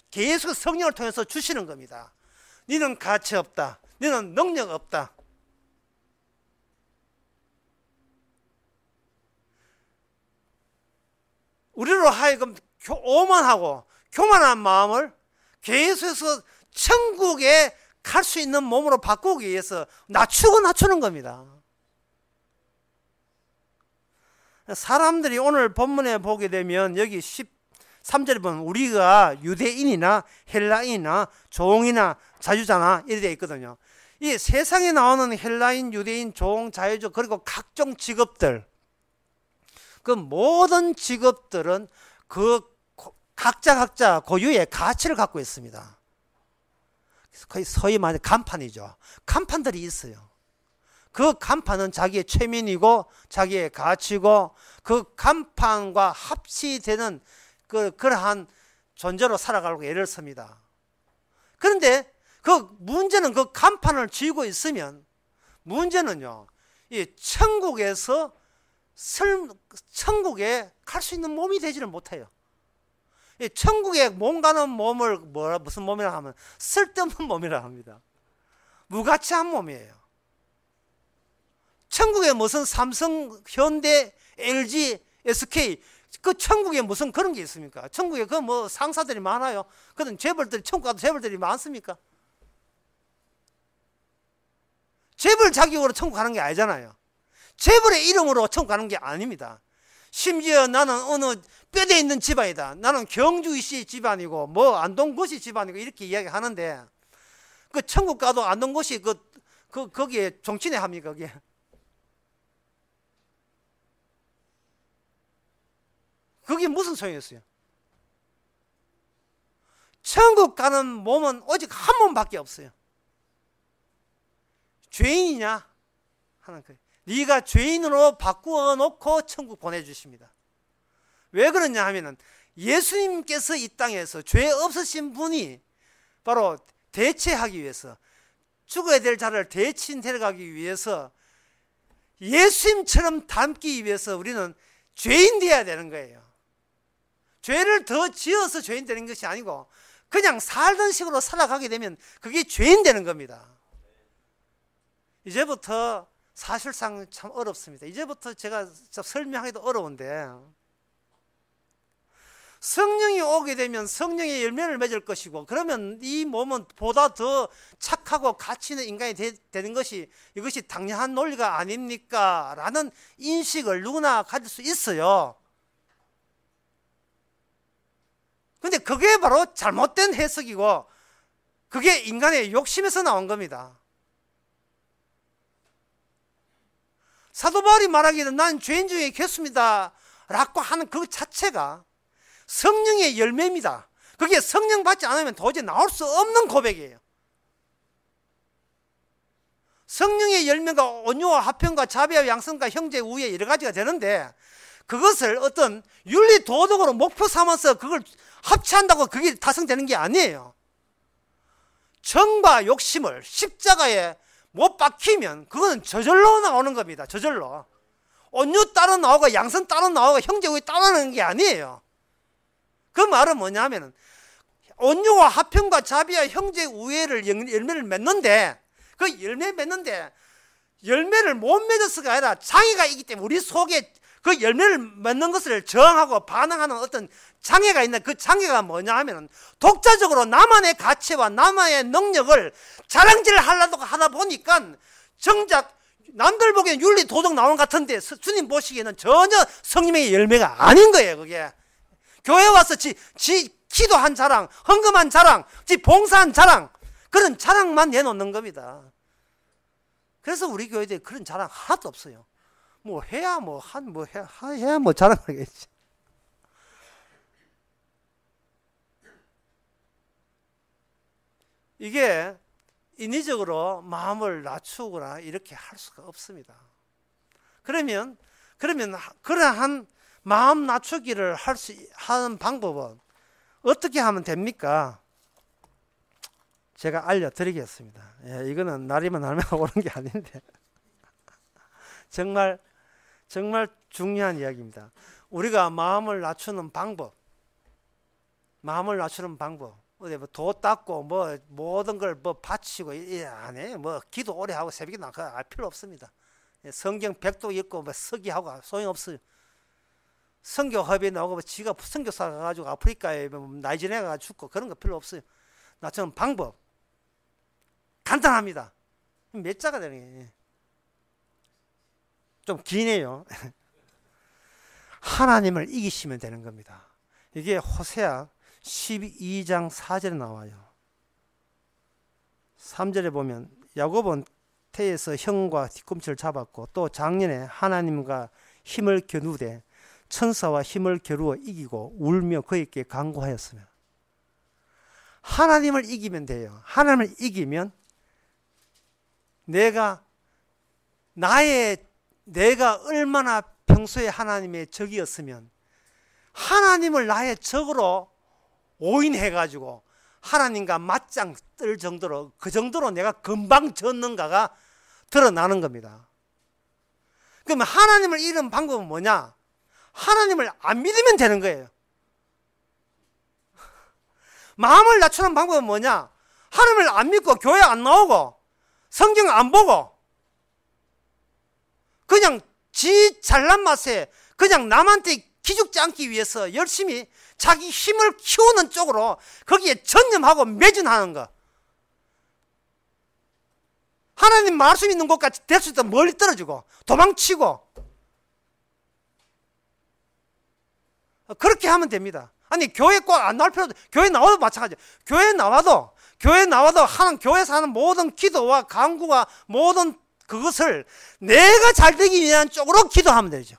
A: 계속 성령을 통해서 주시는 겁니다. 너는 가치 없다. 너는 능력 없다. 우리로 하여금 오만하고 교만한 마음을 계속해서 천국에 갈 수 있는 몸으로 바꾸기 위해서 낮추는 겁니다. 사람들이 오늘 본문에 보게 되면 여기 13절에 보면 우리가 유대인이나 헬라인이나 종이나 자유자나 이렇게 되어 있거든요. 이 세상에 나오는 헬라인, 유대인, 종, 자유주, 그리고 각종 직업들, 그 모든 직업들은 그 각자 고유의 가치를 갖고 있습니다. 거의 소위 말해 간판이죠. 간판들이 있어요. 그 간판은 자기의 최면이고 자기의 가치고, 그 간판과 합치되는 그러한 존재로 살아가려고 애를 씁니다. 그런데 그 문제는, 그 간판을 쥐고 있으면 문제는요, 이 천국에 갈 수 있는 몸이 되지를 못해요. 이 천국에 몸 가는 몸을 무슨 몸이라 하면 쓸데없는 몸이라 합니다. 무가치한 몸이에요. 천국에 무슨 삼성, 현대, LG, SK, 그 천국에 무슨 그런 게 있습니까? 천국에 그 뭐 상사들이 많아요. 그런 재벌들이, 천국 가도 재벌들이 많습니까? 재벌 자격으로 천국 가는 게 아니잖아요. 재벌의 이름으로 천국 가는 게 아닙니다. 심지어 나는 어느 뼈대 있는 집안이다, 나는 경주시 집안이고 뭐 안동고시 집안이고 이렇게 이야기하는데, 그 천국 가도 안동고시 거기에 종친회 합니까? 그게 무슨 소용이었어요? 천국 가는 몸은 오직 한 몸밖에 없어요. 죄인이냐 하는 거예요. 네가 죄인으로 바꾸어 놓고 천국 보내주십니다. 왜 그러냐 하면은 예수님께서 이 땅에서 죄 없으신 분이 바로 대체하기 위해서, 죽어야 될 자를 대신 데려가기 위해서, 예수님처럼 닮기 위해서 우리는 죄인 되어야 되는 거예요. 죄를 더 지어서 죄인 되는 것이 아니고 그냥 살던 식으로 살아가게 되면 그게 죄인 되는 겁니다. 이제부터 사실상 참 어렵습니다. 이제부터 제가 설명하기도 어려운데, 성령이 오게 되면 성령의 열매를 맺을 것이고, 그러면 이 몸은 보다 더 착하고 가치 있는 인간이 되는 것이, 이것이 당연한 논리가 아닙니까? 라는 인식을 누구나 가질 수 있어요. 근데 그게 바로 잘못된 해석이고, 그게 인간의 욕심에서 나온 겁니다. 사도 바울이 말하기는 난 죄인 중에 괴수입니다 라고 하는 그 자체가 성령의 열매입니다. 그게 성령 받지 않으면 도저히 나올 수 없는 고백이에요. 성령의 열매가 온유와 화평과 자비와 양선과 형제 우애 여러 가지가 되는데, 그것을 어떤 윤리 도덕으로 목표 삼아서 그걸 합치한다고 그게 달성되는 게 아니에요. 정과 욕심을 십자가에 못 박히면 그거는 저절로 나오는 겁니다. 저절로. 온유 따로 나오고 양선 따로 나오고 형제 우애 따로 나오는 게 아니에요. 그 말은 뭐냐면 온유와 화평과 자비와 형제 우애를 열매를 맺는데, 그 열매 맺는데 열매를 못 맺어서가 아니라 장애가 있기 때문에 우리 속에 그 열매를 맺는 것을 저항하고 반항하는 어떤 장애가 있는, 그 장애가 뭐냐 하면 독자적으로 나만의 가치와 나만의 능력을 자랑질을 하려고 하다 보니까 정작 남들 보기엔 윤리 도덕 나오는 것 같은데 주님 보시기에는 전혀 성령의 열매가 아닌 거예요. 그게 교회 와서 지 기도한 자랑, 헌금한 자랑, 지 봉사한 자랑, 그런 자랑만 내놓는 겁니다. 그래서 우리 교회에 그런 자랑 하나도 없어요. 뭐 해야 해야 자랑하겠지. 이게 인위적으로 마음을 낮추거나 이렇게 할 수가 없습니다. 그러면 그러한 마음 낮추기를 하는 방법은 어떻게 하면 됩니까? 제가 알려드리겠습니다. 예, 이거는 날이면 날마다 오는 게 아닌데 정말 중요한 이야기입니다. 우리가 마음을 낮추는 방법, 어디 뭐 도 닦고 뭐 모든 걸 뭐 바치고 안 해. 뭐 기도 오래 하고 새벽에 나가 필요 없습니다. 성경 100도 읽고 뭐 서기하고 소용 없어요. 선교 협의에 나오고 지가 선교사 가가지고 아프리카에 나이지리아 가서 죽고 그런 거 필요 없어요. 낮추는 방법 간단합니다. 몇 자가 되는 게 좀 기네요. 하나님을 이기시면 되는 겁니다. 이게 호세아 12장 4절에 나와요. 3절에 보면 야곱은 태에서 형과 뒤꿈치를 잡았고 또 작년에 하나님과 힘을 겨누되 천사와 힘을 겨루어 이기고 울며 그에게 간구하였으며. 하나님을 이기면 돼요. 하나님을 이기면 내가 얼마나 평소에 하나님의 적이었으면 하나님을 나의 적으로 오인해가지고 하나님과 맞짱 뜰 정도로, 그 정도로 내가 금방 졌는가가 드러나는 겁니다. 그러면 하나님을 잃은 방법은 뭐냐? 하나님을 안 믿으면 되는 거예요. 마음을 낮추는 방법은 뭐냐? 하나님을 안 믿고 교회 안 나오고 성경 안 보고 그냥 지 잘난 맛에 그냥 남한테 기죽지 않기 위해서 열심히 자기 힘을 키우는 쪽으로 거기에 전념하고 매진하는 거. 하나님 말씀 있는 곳까지 될 수 있도록 멀리 떨어지고 도망치고 그렇게 하면 됩니다. 아니 교회 꼭 안 나올 필요도, 교회 나와도 마찬가지예요. 교회 나와도 하는 교회에서 하는 모든 기도와 간구와 모든 그것을 내가 잘 되기 위한 쪽으로 기도하면 되죠.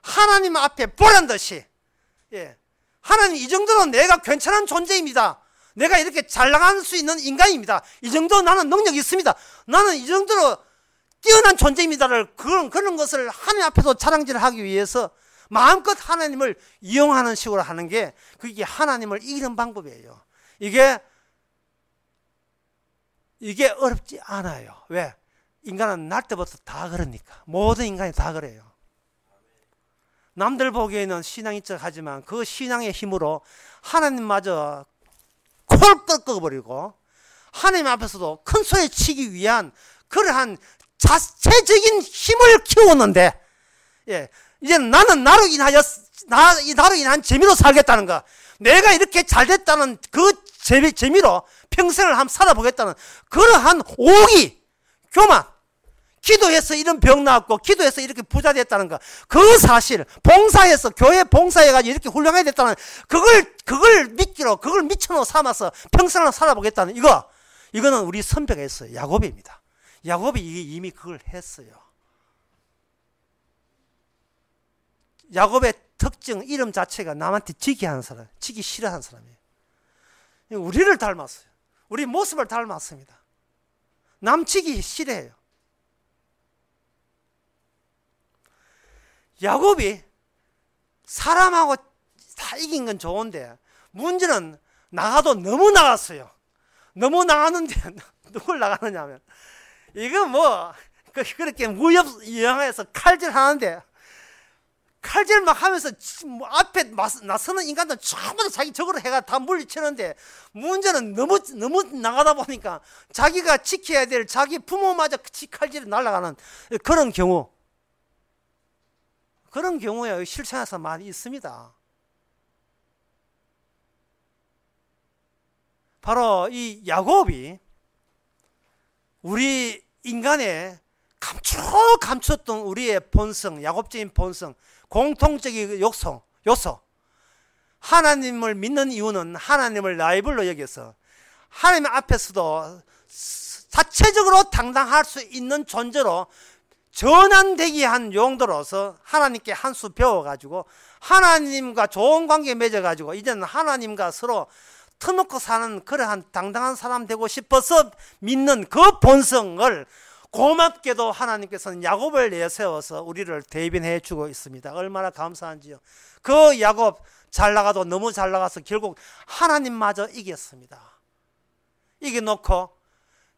A: 하나님 앞에 보란 듯이, 예, 하나님 이 정도로 내가 괜찮은 존재입니다. 내가 이렇게 잘 나갈 수 있는 인간입니다. 이 정도 나는 능력이 있습니다. 나는 이 정도로 뛰어난 존재입니다를 그런 것을 하나님 앞에서 자랑질을 하기 위해서 마음껏 하나님을 이용하는 식으로 하는 게 그게 하나님을 이기는 방법이에요. 이게 어렵지 않아요. 왜? 인간은 날 때부터 다 그러니까. 모든 인간이 다 그래요. 남들 보기에는 신앙인 척 하지만 그 신앙의 힘으로 하나님마저 콜 꺾어버리고 하나님 앞에서도 큰 소리 치기 위한 그러한 자체적인 힘을 키웠는데, 예, 이제 나는 나로 인한 재미로 살겠다는 거. 내가 이렇게 잘 됐다는 그 재미로 평생을 한번 살아보겠다는 그러한 오기, 교만. 기도해서 이런 병 나았고, 기도해서 이렇게 부자 됐다는 거. 그 사실, 봉사해서, 교회 봉사해가지고 이렇게 훌륭하게 됐다는, 그걸 믿기로, 그걸 미천으로 삼아서 평생을 살아보겠다는 이거는 우리 선배가 했어요. 야곱입니다. 야곱이 이미 그걸 했어요. 야곱의 특징, 이름 자체가 남한테 지게 하는 사람, 지기 싫어하는 사람이에요. 우리를 닮았어요. 우리 모습을 닮았습니다. 남 지기 싫어해요. 야곱이 사람하고 다 이긴 건 좋은데 문제는 나가도 너무 나갔어요. 너무 나갔는데 누굴 나가느냐 하면 이거 뭐 그렇게 무협 영화에서 칼질 하는데 칼질 막 하면서 뭐 앞에 나서는 인간들 전부 다 자기 적으로 해가 다 물리치는데 문제는 너무 나가다 보니까 자기가 지켜야 될 자기 부모마저 칼질이 날아가는 그런 경우에 실천에서 많이 있습니다. 바로 이 야곱이 우리 인간의 감췄던 우리의 본성, 야곱적인 본성, 공통적인 요소. 하나님을 믿는 이유는 하나님을 라이벌로 여겨서 하나님 앞에서도 자체적으로 당당할 수 있는 존재로 전환되기 한 용도로서 하나님께 한 수 배워가지고 하나님과 좋은 관계 맺어가지고 이제는 하나님과 서로 터놓고 사는 그러한 당당한 사람 되고 싶어서 믿는 그 본성을 고맙게도 하나님께서는 야곱을 내세워서 우리를 대변해 주고 있습니다. 얼마나 감사한지요. 그 야곱 잘 나가도 너무 잘 나가서 결국 하나님마저 이겼습니다. 이겨놓고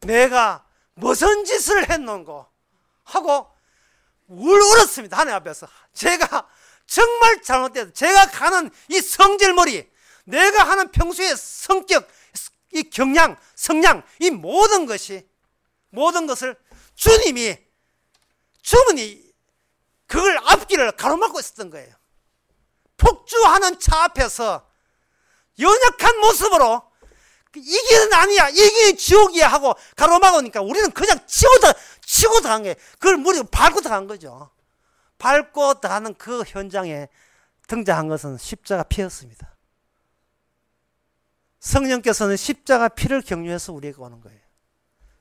A: 내가 무슨 짓을 했는고 하고 울었습니다. 하나님 앞에서. 제가 정말 잘못됐어. 제가 가는 이 성질머리, 내가 하는 평소의 성격, 이 경향, 성향, 이 모든 것을 주님이 그걸 앞길을 가로막고 있었던 거예요. 폭주하는 차 앞에서 연약한 모습으로 이게 아니야, 이게 지옥이야 하고 가로막으니까 우리는 그냥 치고 들어간 거예요. 그걸 머리로 밟고 들어간 거죠. 밟고 들어가는 그 현장에 등장한 것은 십자가 피였습니다. 성령께서는 십자가 피를 경유해서 우리에게 오는 거예요.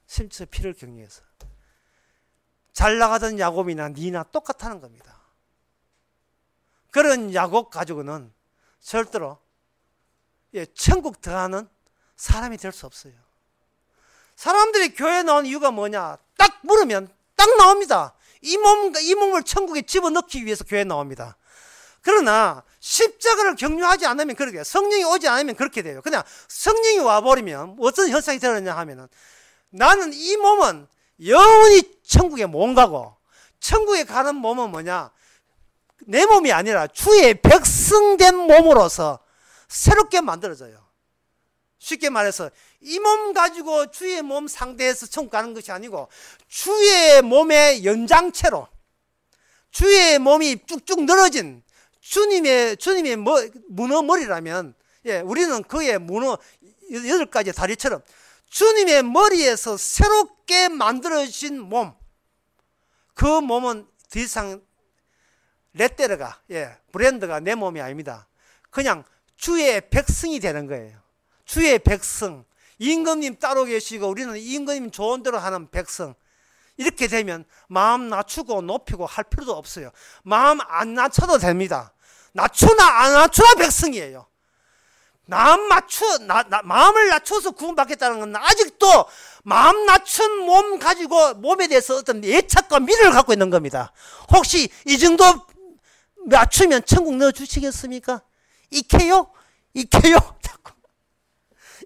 A: 십자가 피를 경유해서. 잘 나가던 야곱이나 니나 똑같다는 겁니다. 그런 야곱 가지고는 절대로 천국 들어가는 사람이 될 수 없어요. 사람들이 교회에 나온 이유가 뭐냐? 딱 물으면 딱 나옵니다. 이 몸을 천국에 집어넣기 위해서 교회에 나옵니다. 그러나 십자가를 경유하지 않으면 그렇게 돼요. 성령이 오지 않으면 그렇게 돼요. 그냥 성령이 와버리면 어떤 현상이 되느냐 하면은 나는 이 몸은 영원히 천국에 못 가고 천국에 가는 몸은 뭐냐? 내 몸이 아니라 주의 백성된 몸으로서 새롭게 만들어져요. 쉽게 말해서 이 몸 가지고 주의 몸 상대해서 천국 가는 것이 아니고 주의 몸의 연장체로 주의 몸이 쭉쭉 늘어진 주님의 문어머리라면 우리는 그의 문어 8가지 다리처럼 주님의 머리에서 새롭게 만들어진 몸, 그 몸은 더 이상 레떼르가 브랜드가 내 몸이 아닙니다. 그냥 주의 백성이 되는 거예요. 주의 백성. 임금님 따로 계시고 우리는 임금님 좋은 대로 하는 백성. 이렇게 되면 마음 낮추고 높이고 할 필요도 없어요. 마음 안 낮춰도 됩니다. 낮추나 안 낮추나 백성이에요. 마음을 낮춰서 구원받겠다는 건 아직도 마음 낮춘 몸 가지고 몸에 대해서 어떤 애착과 미련을 갖고 있는 겁니다. 혹시 이 정도 낮추면 천국 넣어주시겠습니까? 이케요? 자꾸.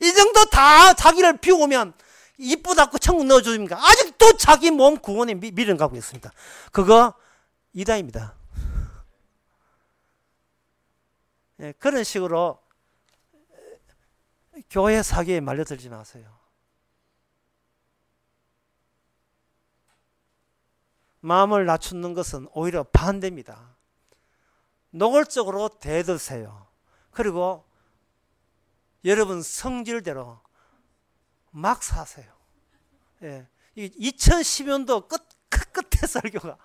A: 이 정도 다 자기를 비우면 이쁘다고 천국 넣어줍니까? 아직도 자기 몸 구원에 미련 갖고 있습니다. 그거 이다입니다. 그런 식으로 교회 사기에 말려들지 마세요. 마음을 낮추는 것은 오히려 반대입니다. 노골적으로 대드세요. 그리고 여러분 성질대로 막 사세요. 예. 2010년도 끝에 설교가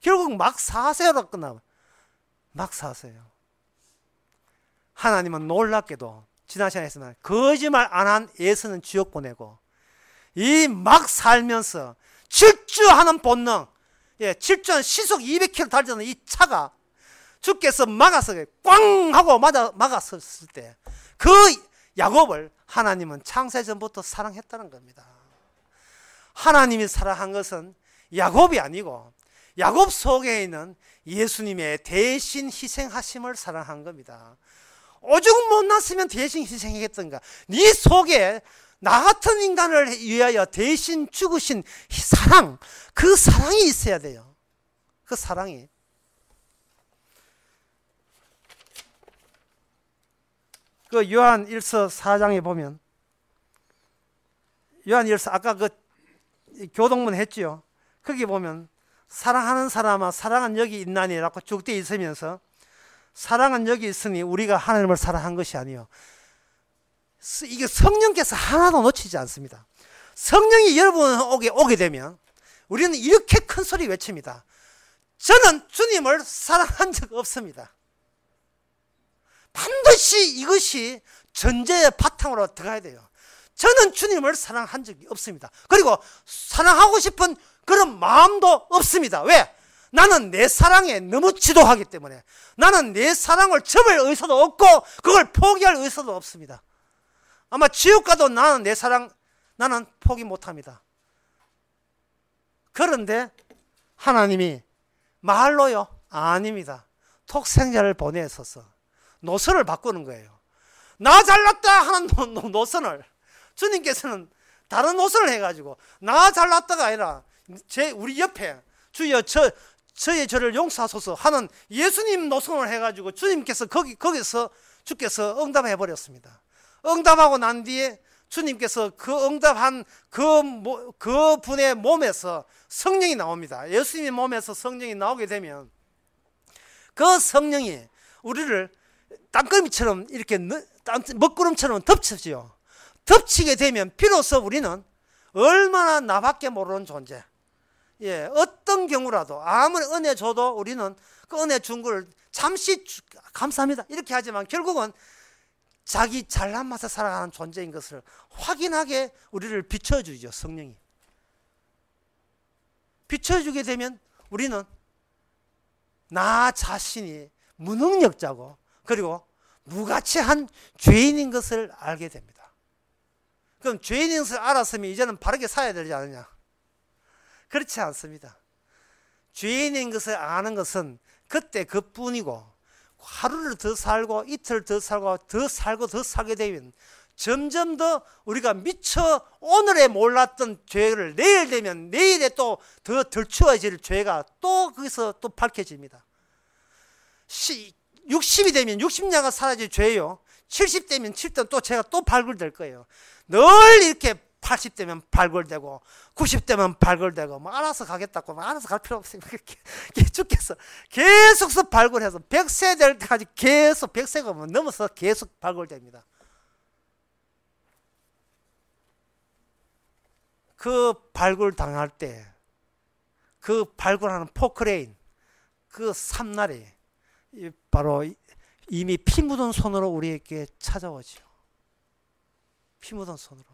A: 결국 막 사세요로 끝나면 막 사세요. 하나님은 놀랍게도 지난 시간에 했지만 거짓말 안 한 에서는 지옥 보내고 이 막 살면서 질주하는 본능, 질주한 시속 200km 달리는 이 차가 주께서 막아서 꽝 하고 막았을 때 그 야곱을 하나님은 창세전부터 사랑했다는 겁니다. 하나님이 사랑한 것은 야곱이 아니고 야곱 속에 있는 예수님의 대신 희생하심을 사랑한 겁니다. 오죽 못났으면 대신 희생했던가. 네 속에 나 같은 인간을 위하여 대신 죽으신 사랑, 그 사랑이 있어야 돼요. 그 사랑이. 그 요한 1서 4장에 보면, 요한 1서 아까 그 교동문 했지요. 거기 보면 사랑하는 사람아 사랑은 여기 있나니 라고 쭉 돼 있으면서 사랑은 여기 있으니 우리가 하나님을 사랑한 것이 아니요. 이게 성령께서 하나도 놓치지 않습니다. 성령이 여러분 오게 되면 우리는 이렇게 큰 소리 외칩니다. 저는 주님을 사랑한 적 없습니다. 반드시 이것이 전제의 바탕으로 들어가야 돼요. 저는 주님을 사랑한 적이 없습니다. 그리고 사랑하고 싶은 그런 마음도 없습니다. 왜? 나는 내 사랑에 너무 지도하기 때문에. 나는 내 사랑을 접을 의사도 없고 그걸 포기할 의사도 없습니다. 아마 지옥 가도 나는 내 사랑 나는 포기 못합니다. 그런데 하나님이 말로요? 아닙니다. 독생자를 보내셔서 노선을 바꾸는 거예요. 나 잘났다 하는 노선을 주님께서는 다른 노선을 해가지고 나 잘났다가 아니라 우리 옆에 주여 저의 저를 용서하소서 하는 예수님 노선을 해가지고 주님께서 거기서 주께서 응답해 버렸습니다. 응답하고 난 뒤에 주님께서 그 응답한 그 분의 몸에서 성령이 나옵니다. 예수님의 몸에서 성령이 나오게 되면 그 성령이 우리를 땅거미처럼 이렇게 먹구름처럼 덮치죠. 덮치게 되면 비로소 우리는 얼마나 나밖에 모르는 존재. 어떤 경우라도 아무리 은혜 줘도 우리는 그 은혜 준 걸 잠시 감사합니다 이렇게 하지만 결국은 자기 잘난 맛에 살아가는 존재인 것을 확인하게 우리를 비춰주죠. 성령이 비춰주게 되면 우리는 나 자신이 무능력자고 그리고 무가치한 죄인인 것을 알게 됩니다. 그럼 죄인인 것을 알았으면 이제는 바르게 살아야 되지 않느냐? 그렇지 않습니다. 죄인인 것을 아는 것은 그때 그뿐이고 하루를 더 살고 이틀 더 살고 더 살게 되면 점점 더 우리가 미처 오늘에 몰랐던 죄를 내일 되면 내일에 또 더 덜추어질 죄가 또 거기서 또 밝혀집니다. 60이 되면 60년간 사라질 죄요. 70 되면 70대 또 죄가 또 발굴될 거예요. 늘 이렇게 80 되면 발굴되고 90 되면 발굴되고 뭐 알아서 가겠다고 뭐 알아서 갈 필요 없습니다. 주께서 계속 발굴해서 100세 될 때까지 계속 100세가 넘어서 계속 발굴됩니다. 그 발굴 당할 때 그 발굴하는 포크레인 그 삼날이 바로 이미 피 묻은 손으로 우리에게 찾아오죠. 피 묻은 손으로.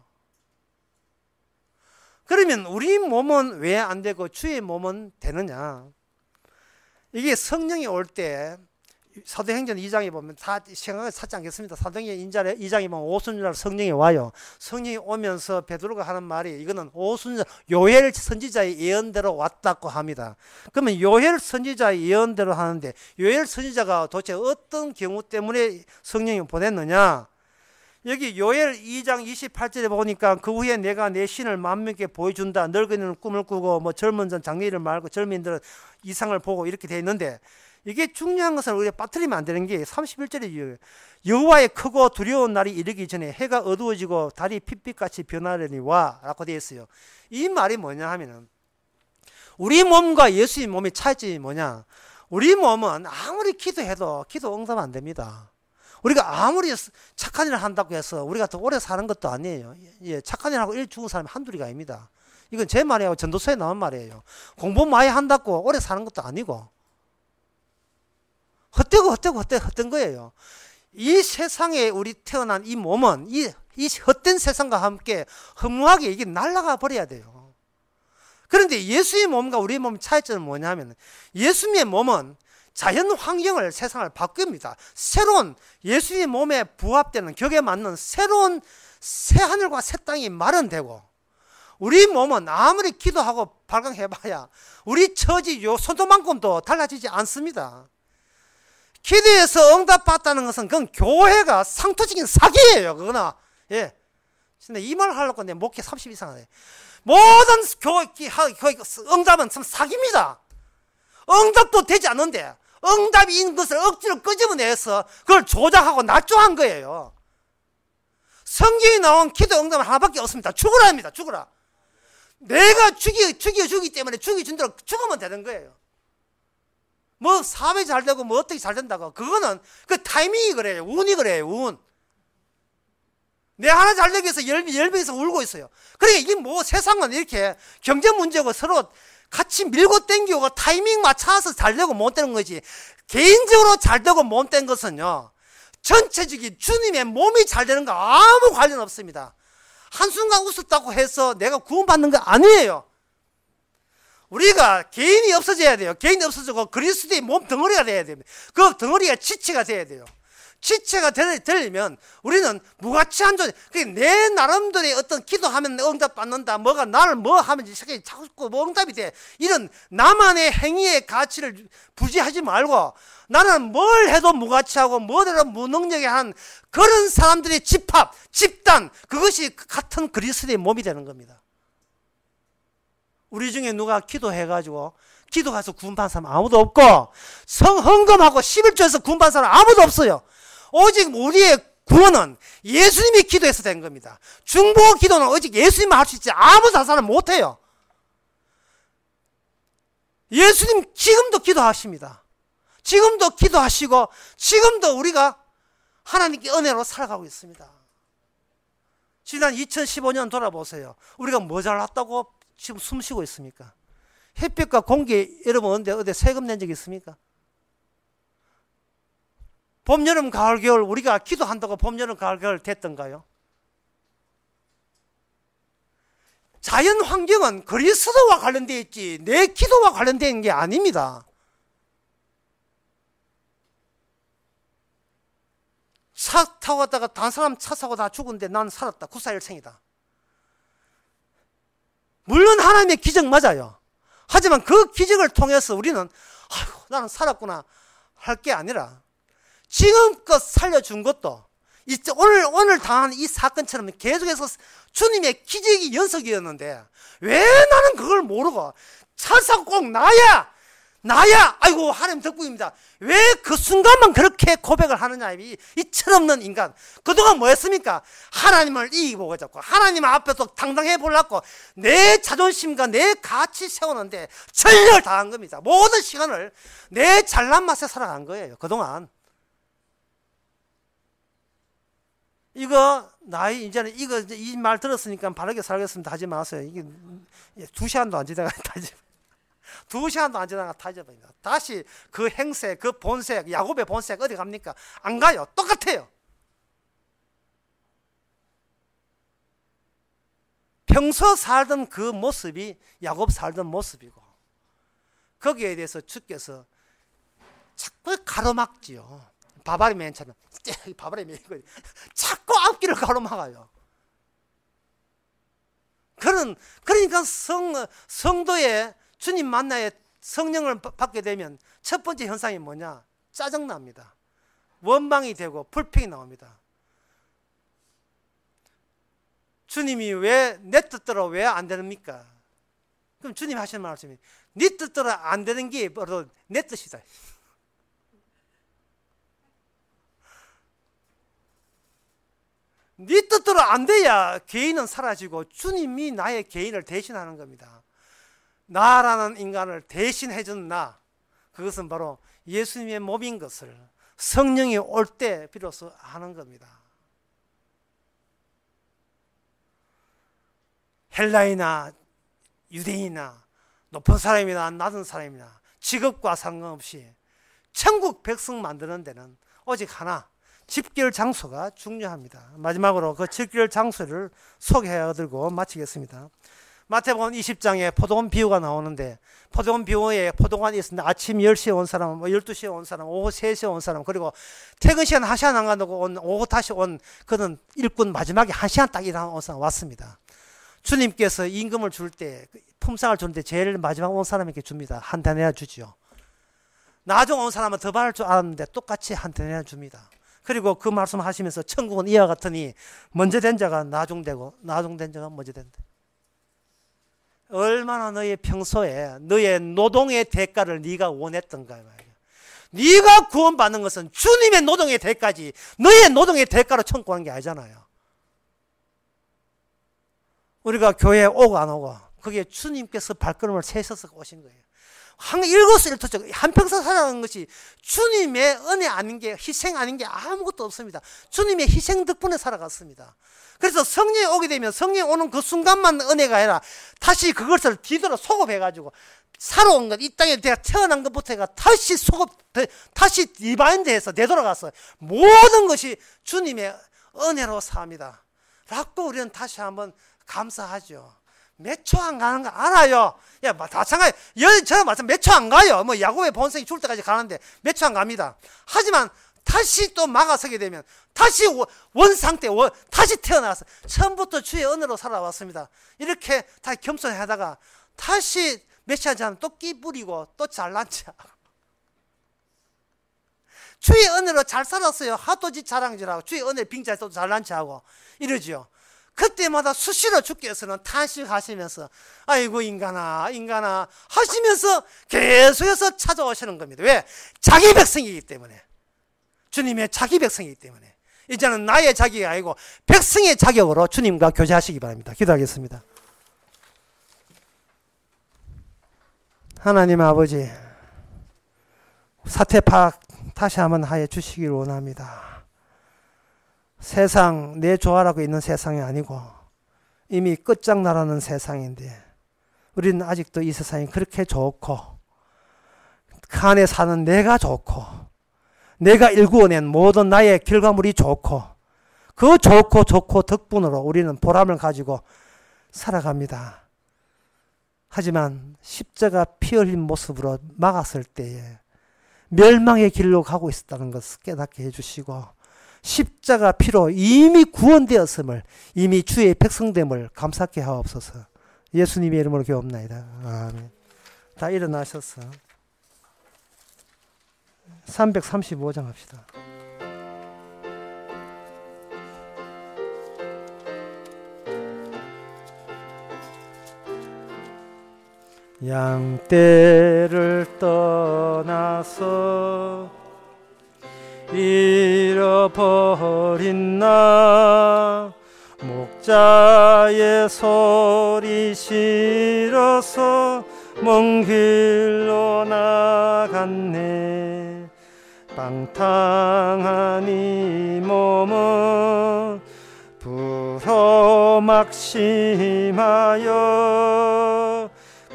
A: 그러면 우리 몸은 왜 안 되고 주의 몸은 되느냐? 이게 성령이 올 때 사도행전 2장에 보면 다 시간을 찾지 않겠습니다. 사도행전 2장에 보면 오순절 성령이 와요. 성령이 오면서 베드로가 하는 말이 이거는 오순절 요엘 선지자의 예언대로 왔다고 합니다. 그러면 요엘 선지자의 예언대로 하는데 요엘 선지자가 도대체 어떤 경우 때문에 성령이 보냈느냐? 여기 요엘 2장 28절에 보니까 그 후에 내가 내 신을 만민께 보여준다. 늙은이는 꿈을 꾸고 뭐 젊은 전 장래일을 말고 젊은이들은 이상을 보고 이렇게 되어 있는데 이게 중요한 것은 우리가 빠뜨리면 안 되는 게 31절에 여호와의 크고 두려운 날이 이르기 전에 해가 어두워지고 달이 핏빛같이 변하려니 와 라고 되어 있어요. 이 말이 뭐냐 하면은 우리 몸과 예수의 몸의 차이점이 뭐냐? 우리 몸은 아무리 기도해도 기도 응답 안 됩니다. 우리가 아무리 착한 일을 한다고 해서 우리가 더 오래 사는 것도 아니에요. 예, 착한 일하고 일 죽은 사람이 한둘이가 아닙니다. 이건 제 말이에요. 전도서에 나온 말이에요. 공부 많이 한다고 오래 사는 것도 아니고 헛된 거예요. 이 세상에 우리 태어난 이 몸은 이 헛된 세상과 함께 허무하게 이게 날아가 버려야 돼요. 그런데 예수의 몸과 우리의 몸의 차이점은 뭐냐면 예수님의 몸은 자연 환경을 세상을 바꿉니다. 새로운 예수의 몸에 부합되는 격에 맞는 새로운 새 하늘과 새 땅이 마련되고 우리 몸은 아무리 기도하고 발광해봐야 우리 처지 요 손톱만큼도 달라지지 않습니다. 기도해서 응답받다는 것은 그건 교회가 상투적인 사기예요. 그거나 예. 근데 이 말 하려고 내 목회 30 이상 하네. 모든 응답은 참 사기입니다. 응답도 되지 않는데 응답인 것을 억지로 끄집어내서 그걸 조작하고 날조한 거예요. 성경에 나온 기도 응답은 하나밖에 없습니다. 죽으라 합니다. 죽으라. 내가 죽이기 때문에 죽여준 대로 죽으면 되는 거예요. 뭐 사업이 잘 되고 뭐 어떻게 잘 된다고 그거는 그 타이밍이 그래요. 운이 그래요. 운. 내 하나 잘 되기 위해서 10명이서 울고 있어요. 그러니까 이게 뭐 세상은 이렇게 경제 문제고 서로 같이 밀고 땡기고 타이밍 맞춰서 잘 되고 못 되는 거지. 개인적으로 잘 되고 못 된 것은요. 전체적인 주님의 몸이 잘 되는 거 아무 관련 없습니다. 한순간 웃었다고 해서 내가 구원받는 거 아니에요. 우리가 개인이 없어져야 돼요. 개인이 없어지고 그리스도의 몸 덩어리가 돼야 됩니다. 그 덩어리가 지체가 돼야 돼요. 지체가 되려면 우리는 무가치한 존재. 내 나름대로의 어떤 기도하면 응답 받는다. 뭐가 나를 뭐 하면 자꾸 뭐 응답이 돼. 이런 나만의 행위의 가치를 부지하지 말고 나는 뭘 해도 무가치하고 뭐대로 무능력에 한 그런 사람들의 집합, 집단 그것이 같은 그리스도의 몸이 되는 겁니다. 우리 중에 누가 기도해가지고 기도해서 구원받은 사람 아무도 없고 성헌금하고 11조에서 구원받은 사람 아무도 없어요. 오직 우리의 구원은 예수님이 기도해서 된 겁니다. 중보 기도는 오직 예수님만 할 수 있지 아무 다른 사람 못해요. 예수님 지금도 기도하십니다. 지금도 기도하시고 지금도 우리가 하나님께 은혜로 살아가고 있습니다. 지난 2015년 돌아보세요. 우리가 뭐 잘났다고 지금 숨쉬고 있습니까? 햇빛과 공기 여러분 어디 세금 낸 적 있습니까? 봄, 여름, 가을, 겨울 우리가 기도한다고 봄, 여름, 가을, 겨울 됐던가요? 자연 환경은 그리스도와 관련되어 있지 내 기도와 관련된 게 아닙니다. 차 타고 갔다가 다른 사람 차 사고 다 죽었는데 나는 살았다. 구사일생이다. 물론 하나님의 기적 맞아요. 하지만 그 기적을 통해서 우리는 아이고 나는 살았구나 할 게 아니라 지금껏 살려준 것도 오늘 당한 이 사건처럼 계속해서 주님의 기적이 연속이었는데 왜 나는 그걸 모르고 차사고 꼭 나야 아이고 하나님 덕분입니다. 왜 그 순간만 그렇게 고백을 하느냐 이 철없는 인간. 그동안 뭐 했습니까? 하나님을 이기고 잡고 하나님 앞에서 당당해 보려고 내 자존심과 내 가치 세우는데 전력을 다한 겁니다. 모든 시간을 내 잘난 맛에 살아간 거예요. 그동안 이거 나이 이제는 이거 이 말 들었으니까 바르게 살겠습니다 하지 마세요. 이게 2시간도 안 지나가 다시 2시간도 안 지나가 타져버립니다. 다시 그 행세, 그 본색, 야곱의 본색 어디 갑니까? 안 가요. 똑같아요. 평소 살던 그 모습이 야곱 살던 모습이고 거기에 대해서 주께서 자꾸 가로막지요. 바바리 맨처럼 바바리 맨 자꾸 앞길을 가로막아요. 그러니까 성도의 주님 만나에 성령을 받게 되면 첫 번째 현상이 뭐냐? 짜증납니다. 원망이 되고 불평이 나옵니다. 주님이 왜 내 뜻대로 왜 안 되십니까? 그럼 주님이 하시는 말씀이 네 뜻대로 안 되는 게 바로 내 뜻이다. 네 뜻대로 안 돼야 개인은 사라지고 주님이 나의 개인을 대신하는 겁니다. 나라는 인간을 대신해 준 나, 그것은 바로 예수님의 몸인 것을 성령이 올 때 비로소 아는 겁니다. 헬라이나 유대인이나 높은 사람이나 낮은 사람이나 직업과 상관없이 천국 백성 만드는 데는 오직 하나, 집결 장소가 중요합니다. 마지막으로 그 집결 장소를 소개해드리고 마치겠습니다. 마태복음 20장에 포도원 비유가 나오는데, 포도원 비유에 포도원이 있었는데 아침 10시에 온 사람, 12시에 온 사람, 오후 3시에 온 사람, 그리고 퇴근 시간 1시간 안 간다고 오후 다시 온 그는 일꾼 마지막에 1시간 딱 일하는 사람 왔습니다. 주님께서 임금을 줄 때, 품상을 주는데 제일 마지막 온 사람에게 줍니다. 한 대내야 주지요. 나중 온 사람은 더 받을 줄 알았는데 똑같이 한 대내야 줍니다. 그리고 그 말씀을 하시면서 천국은 이와 같으니 먼저 된 자가 나중되고 나중된 자가 먼저 된다. 얼마나 너의 평소에 너의 노동의 대가를 네가 원했던가 말이야. 네가 구원받는 것은 주님의 노동의 대가지 너의 노동의 대가로 천국 가는 게 아니잖아요. 우리가 교회에 오고 안 오고 그게 주님께서 발걸음을 세셔서 오신 거예요. 일거수일투족 한평생 살아가는 것이 주님의 은혜 아닌 게, 희생 아닌 게 아무것도 없습니다. 주님의 희생 덕분에 살아갔습니다. 그래서 성령이 오게 되면 성령이 오는 그 순간만 은혜가 아니라 다시 그것을 뒤돌아 소급해가지고 살아온 것, 이 땅에 내가 태어난 것부터가 다시 다시 리바인드해서 되돌아가서 모든 것이 주님의 은혜로 삽니다. 라고 우리는 다시 한번 감사하죠. 몇 초 안 가는 거 알아요. 야, 마찬가지. 저는 마찬가지 몇 초 안 가요. 뭐 야곱의 본성이 죽을 때까지 가는데 몇 초 안 갑니다. 하지만 다시 또 막아서게 되면 다시 원 상태, 다시 태어나서 처음부터 주의 은혜로 살아왔습니다. 이렇게 다 겸손하다가 다시 몇 시간 지나면 또 끼 부리고 또 잘난 척. 주의 은혜로 잘 살았어요. 하도 지 자랑질하고 주의 은혜 빙자에서도 잘난 척하고 이러지요. 그때마다 수시로 주께서는 탄식하시면서 아이고 인간아 하시면서 계속해서 찾아오시는 겁니다. 왜? 자기 백성이기 때문에. 주님의 자기 백성이기 때문에. 이제는 나의 자격이 아니고 백성의 자격으로 주님과 교제하시기 바랍니다. 기도하겠습니다. 하나님 아버지, 사태 파악 다시 한번 하여 주시기를 원합니다. 세상, 내 좋아라고 있는 세상이 아니고 이미 끝장나라는 세상인데 우리는 아직도 이 세상이 그렇게 좋고 그 안에 사는 내가 좋고 내가 일구어낸 모든 나의 결과물이 좋고 그 좋고 덕분으로 우리는 보람을 가지고 살아갑니다. 하지만 십자가 피 흘린 모습으로 막았을 때에 멸망의 길로 가고 있었다는 것을 깨닫게 해주시고 십자가 피로 이미 구원되었음을, 이미 주의 백성됨을 감사케 하옵소서. 예수님의 이름으로 기도합나이다. 아멘. 다 일어나셔서 335장 합시다. 양떼를 떠나서 잃어버린 나 목자의 소리 싫어서 먼 길로 나갔네. 방탕한 이 몸은 불호 막심하여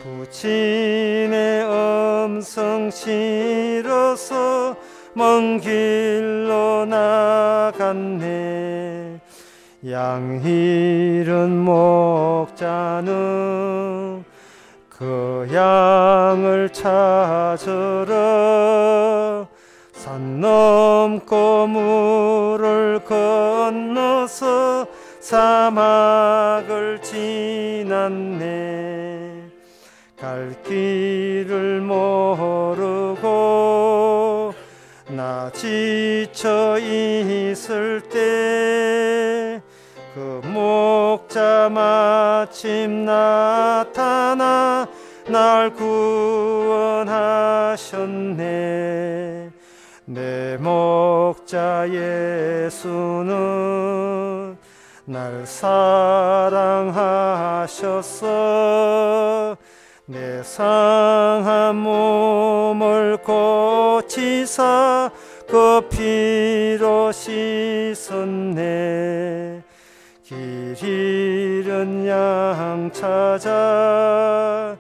A: 부친의 음성 싫어서 먼 길로 나갔네. 양 잃은 목자는 그 양을 찾으러 산 넘고 물을 건너서 사막을 지났네. 갈 길을 모르고 나 지쳐 있을 때 그 목자 마침 나타나 날 구원하셨네. 내 목자 예수는 날 사랑하셨어. 내 상한 몸을 고치사 그 피로 씻었네. 길 잃은 양 찾아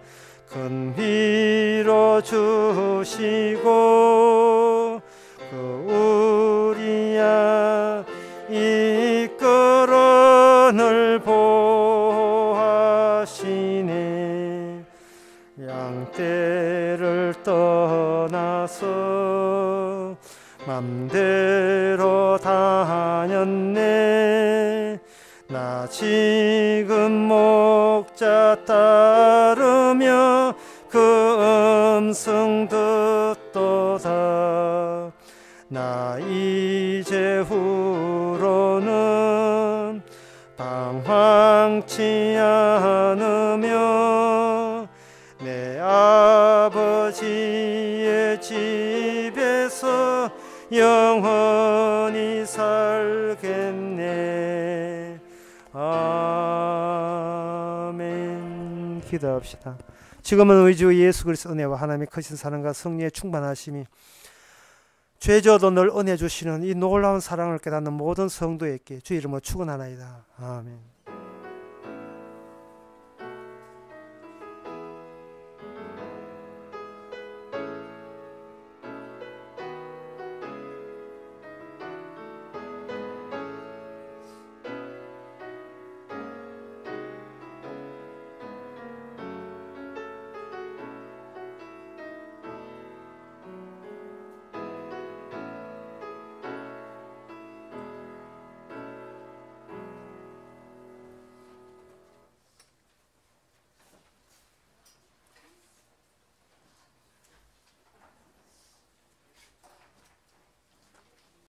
A: 큰 위로 주시고 그 우리 양 이끌어 늘 보호하시네. 양떼를 떠나서 맘대로 다녔네. 나 지금 목자 따르며 그 음성 듣도다. 나 이제 후로는 방황치 않으며 내 아버지의 집에서 영원히 살겠네. 아멘. 기도합시다. 지금은 우리 주 예수 그리스도 은혜와 하나님의 크신 사랑과 성령의 충만하심이 죄져도 늘 은혜 주시는 이 놀라운 사랑을 깨닫는 모든 성도에게 주 이름으로 축원하나이다. 아멘.